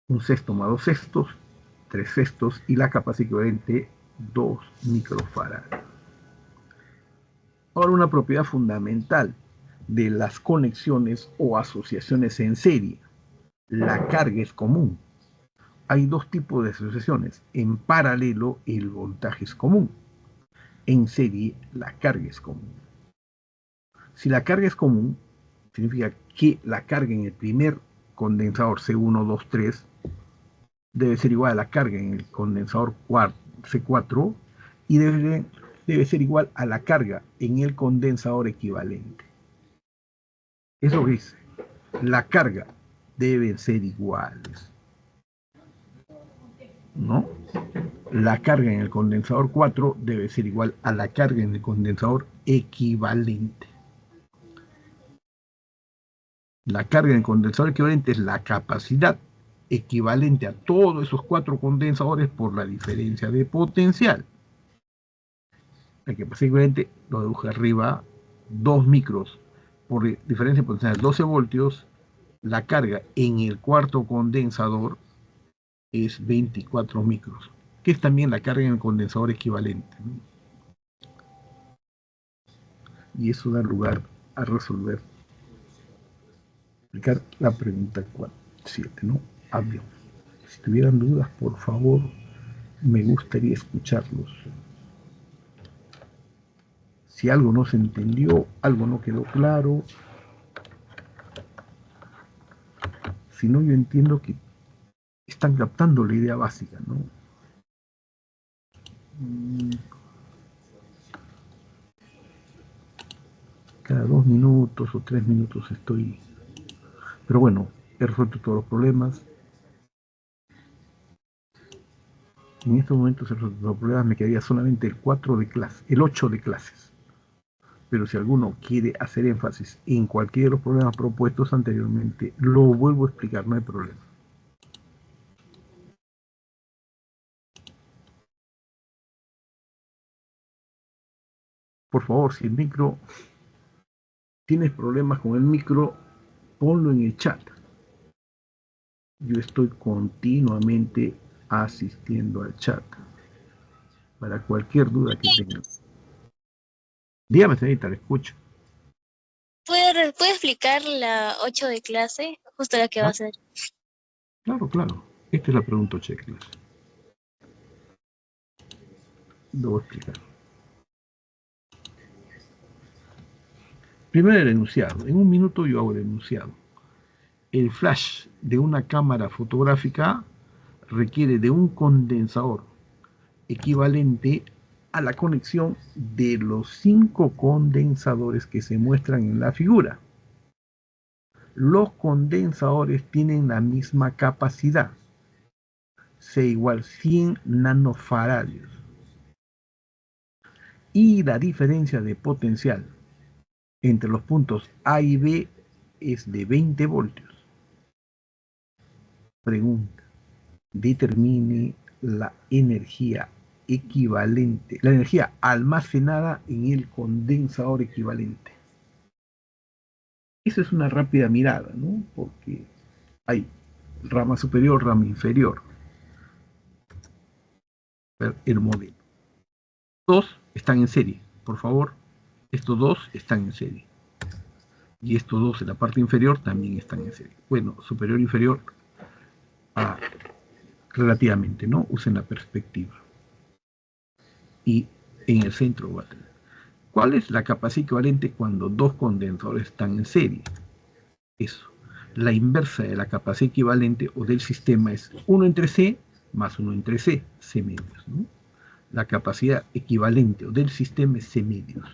1/6 más 2/6, 3/6, y la capacidad equivalente 2 microfarads. Ahora, una propiedad fundamental de las conexiones o asociaciones en serie. La carga es común. Hay dos tipos de asociaciones. En paralelo, el voltaje es común. En serie, la carga es común. Si la carga es común, significa que la carga en el primer condensador C1, 2, 3 debe ser igual a la carga en el condensador C4 y debe ser igual a la carga en el condensador equivalente. Eso que dice, la carga deben ser iguales, ¿no? La carga en el condensador 4 debe ser igual a la carga en el condensador equivalente. La carga en el condensador equivalente es la capacidad equivalente a todos esos 4 condensadores por la diferencia de potencial. La capacidad equivalente, lo deduje arriba, 2 micros por diferencia de potencial 12 voltios. La carga en el cuarto condensador es 24 micros, que es también la carga en el condensador equivalente, ¿no? Y eso da lugar a resolver la pregunta 7, ¿no? Avión. Si tuvieran dudas, por favor, me gustaría escucharlos. Si algo no se entendió, algo no quedó claro, si no, yo entiendo que están captando la idea básica, ¿no? Cada 2 minutos o 3 minutos estoy... Pero bueno, he resuelto todos los problemas. En estos momentos he resuelto todos los problemas, me quedaría solamente el 8 de clases. Pero si alguno quiere hacer énfasis en cualquiera de los problemas propuestos anteriormente, lo vuelvo a explicar, no hay problema. Por favor, si el micro, tienes problemas con el micro, ponlo en el chat. Yo estoy continuamente asistiendo al chat para cualquier duda que tengan. Dígame, señorita, le escucho. ¿Puede explicar la 8 de clase? Justo la que va a hacer. Claro, claro. Esta es la pregunta checklist. Lo voy a explicar. Primero el enunciado. En un minuto yo hago el enunciado. El flash de una cámara fotográfica requiere de un condensador equivalente a la conexión de los 5 condensadores que se muestran en la figura. Los condensadores tienen la misma capacidad. C igual 100 nanofaradios. Y la diferencia de potencial entre los puntos A y B es de 20 voltios. Pregunta: determine la energía equivalente, la energía almacenada en el condensador equivalente. Esa es una rápida mirada, ¿no? Porque hay rama superior, rama inferior. El modelo. Dos están en serie, por favor. Estos dos están en serie. Y estos dos en la parte inferior también están en serie. Bueno, superior e inferior, relativamente, ¿no? Usen la perspectiva. Y en el centro va a tener. ¿Cuál es la capacidad equivalente cuando dos condensadores están en serie? Eso. La inversa de la capacidad equivalente o del sistema es 1 entre C más 1 entre C, C medios, ¿no? La capacidad equivalente o del sistema es C medios,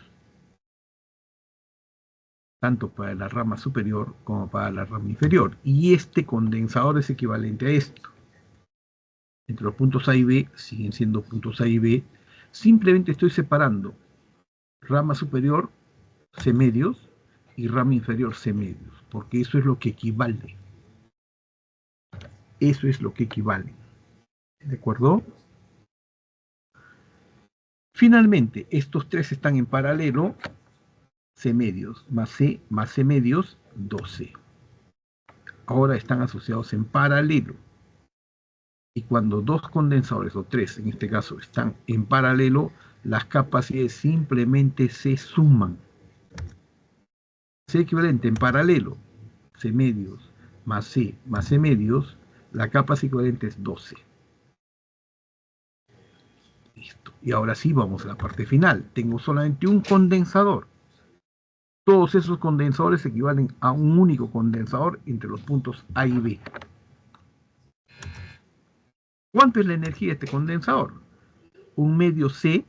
tanto para la rama superior como para la rama inferior. Y este condensador es equivalente a esto. Entre los puntos A y B siguen siendo puntos A y B. Simplemente estoy separando rama superior C medios y rama inferior C medios, porque eso es lo que equivale. Eso es lo que equivale. ¿De acuerdo? Finalmente, estos tres están en paralelo. C medios más C medios, 2C. Ahora están asociados en paralelo. Y cuando dos condensadores, o tres en este caso, están en paralelo, las capacidades simplemente se suman. C equivalente en paralelo, C medios más C medios, la capacidad equivalente es 12. Listo. Y ahora sí vamos a la parte final. Tengo solamente un condensador. Todos esos condensadores equivalen a un único condensador entre los puntos A y B. ¿Cuánto es la energía de este condensador? Un medio C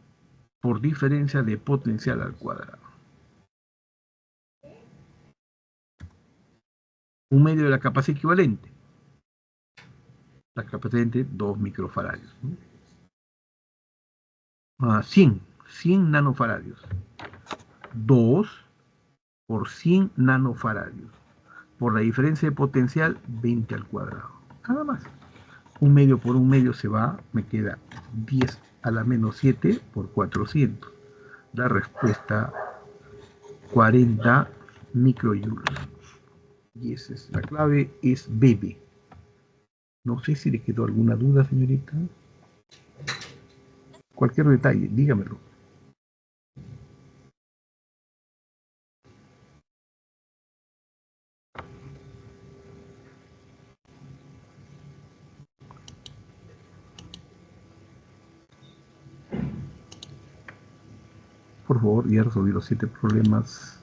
por diferencia de potencial al cuadrado. Un medio de la capacidad equivalente. La capacidad equivalente, 2 microfaradios. 100 nanofaradios. 2 por 100 nanofaradios. Por la diferencia de potencial, 20 al cuadrado. Nada más. Un medio por un medio se va, me queda 10 a la menos 7 por 400. La respuesta, 40 microjoules. Y esa es la clave, es BB. No sé si le quedó alguna duda, señorita. Cualquier detalle, dígamelo. Por favor, ya resolví los 7 problemas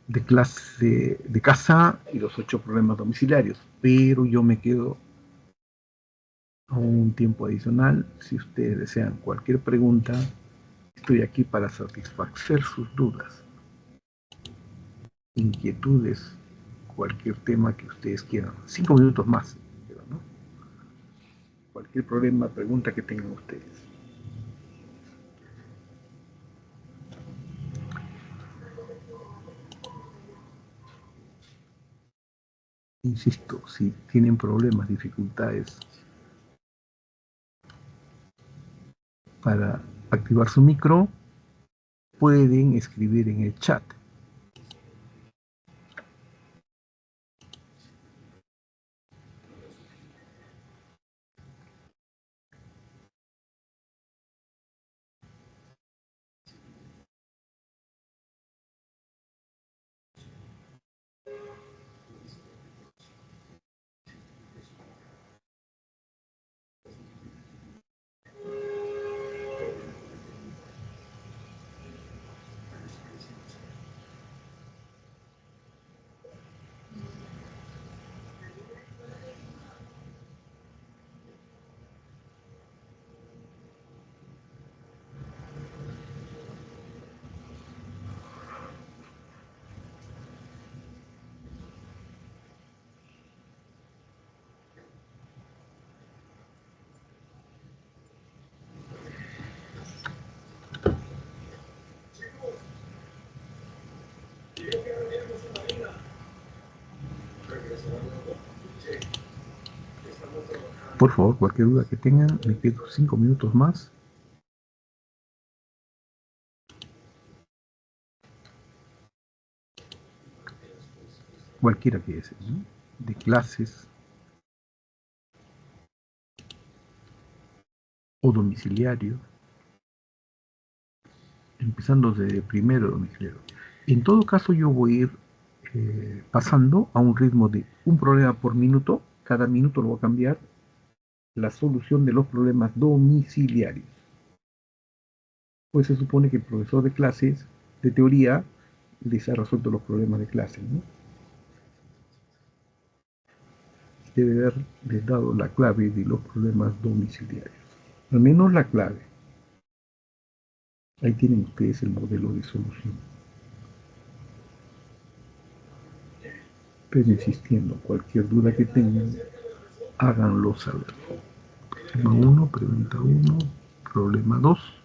de clase de casa y los 8 problemas domiciliarios, pero yo me quedo a un tiempo adicional. Si ustedes desean cualquier pregunta, estoy aquí para satisfacer sus dudas, inquietudes, cualquier tema que ustedes quieran. 5 minutos más, ¿no? Cualquier problema, pregunta que tengan ustedes. Insisto, si tienen problemas, dificultades para activar su micro, pueden escribir en el chat. Por favor, cualquier duda que tengan, me quedo 5 minutos más. Cualquiera que sea, ¿no? De clases o domiciliario, empezando desde primero domiciliario. En todo caso, yo voy a ir pasando a un ritmo de un problema por minuto. Cada minuto lo voy a cambiar la solución de los problemas domiciliarios. Pues se supone que el profesor de clases, de teoría, les ha resuelto los problemas de clase, ¿no? Debe haberles dado la clave de los problemas domiciliarios. Al menos la clave. Ahí tienen ustedes el modelo de solución. Pero insistiendo, cualquier duda que tengan, háganlo saber. Problema 1, pregunta 1, problema 2.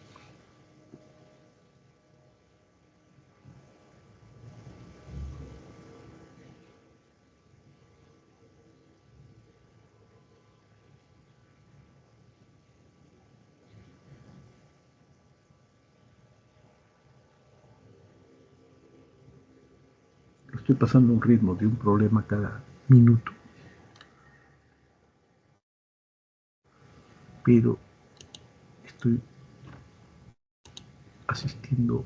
Estoy pasando un ritmo de un problema cada minuto, pero estoy asistiendo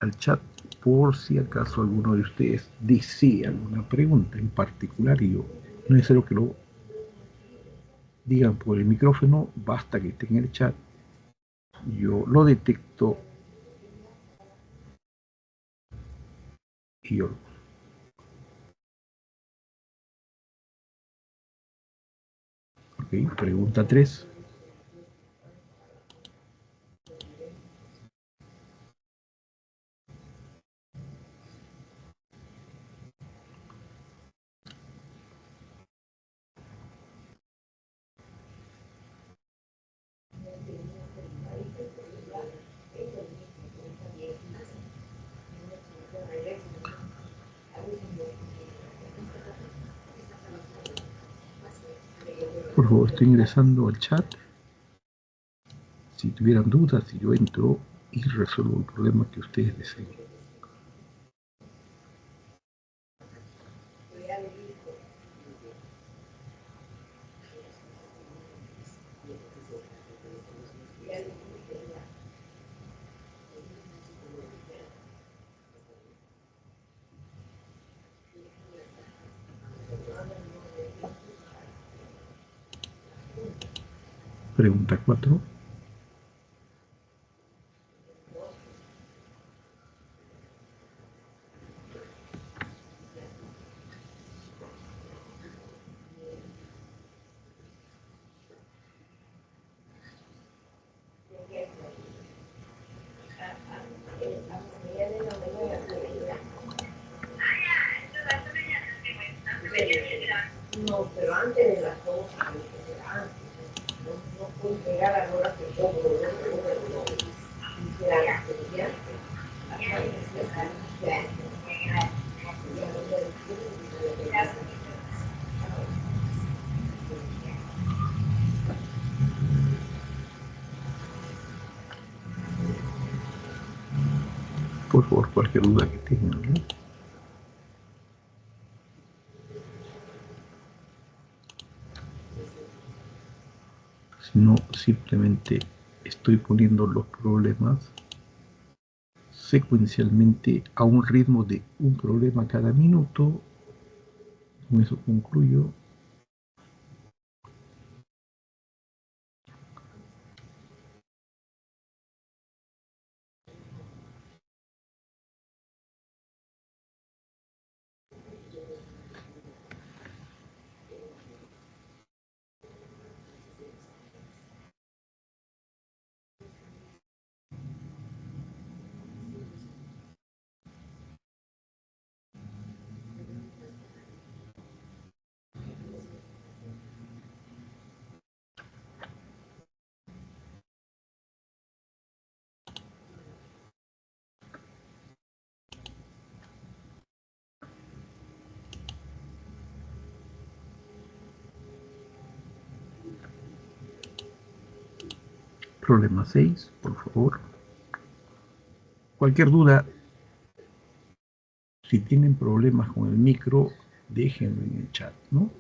al chat por si acaso alguno de ustedes desea alguna pregunta en particular y yo no es necesario que lo digan por el micrófono, basta que esté en el chat, yo lo detecto y yo lo uso. Ok, pregunta 3. Por favor, estoy ingresando al chat. Si tuvieran dudas, yo entro y resuelvo el problema que ustedes deseen. Pregunta 4. No, pero antes de las cosas, no puedo llegar a horas que todo, Por favor, cualquier duda que tengan, ¿no? Si no, simplemente estoy poniendo los problemas secuencialmente a un ritmo de un problema cada minuto. Con eso concluyo. Problema 6, por favor. Cualquier duda, si tienen problemas con el micro, déjenlo en el chat, ¿no?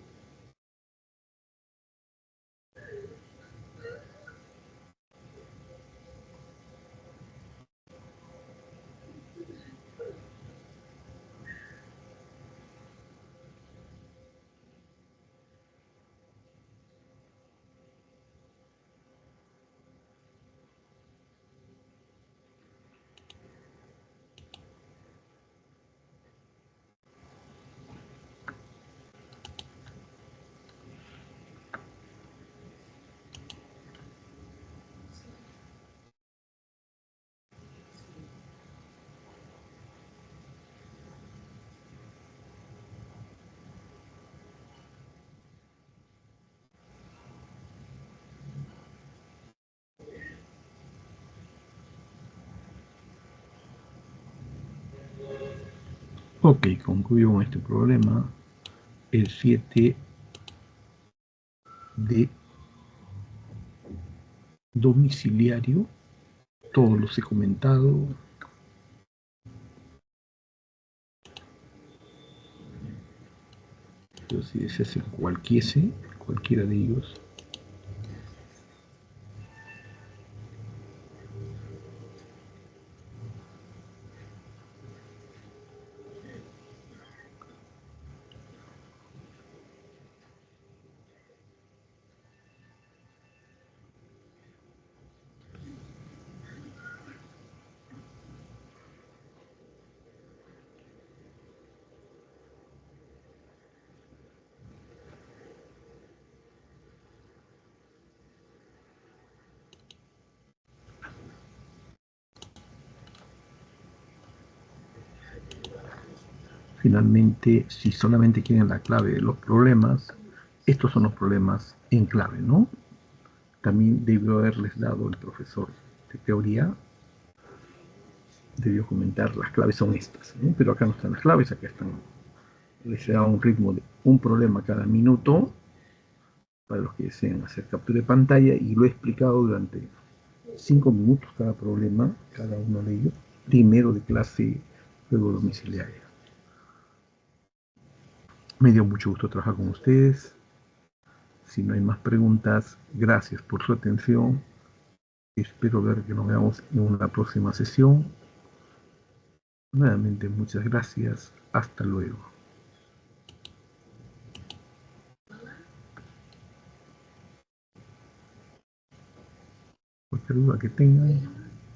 Ok, concluyo con este problema. El 7 de domiciliario, todos los he comentado. Pero si desease cualquiera de ellos. Finalmente, si solamente quieren la clave de los problemas, estos son los problemas en clave, ¿no? También debió haberles dado el profesor de teoría, debió comentar las claves son estas, ¿no? Pero acá no están las claves, acá están. Les da un ritmo de un problema cada minuto para los que deseen hacer captura de pantalla y lo he explicado durante 5 minutos cada problema, cada uno de ellos, primero de clase, luego domiciliaria. Me dio mucho gusto trabajar con ustedes. Si no hay más preguntas, gracias por su atención. Espero ver que nos veamos en una próxima sesión. Nuevamente, muchas gracias. Hasta luego. Cualquier duda que tengan,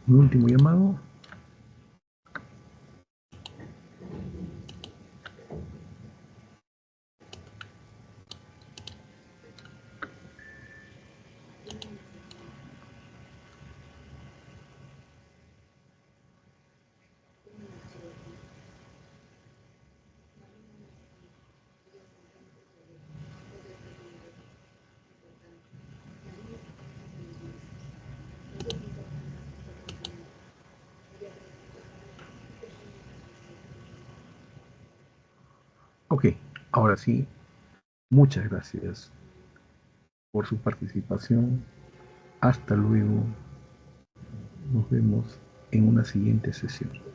un último llamado. Ok, ahora sí, muchas gracias por su participación. Hasta luego. Nos vemos en una siguiente sesión.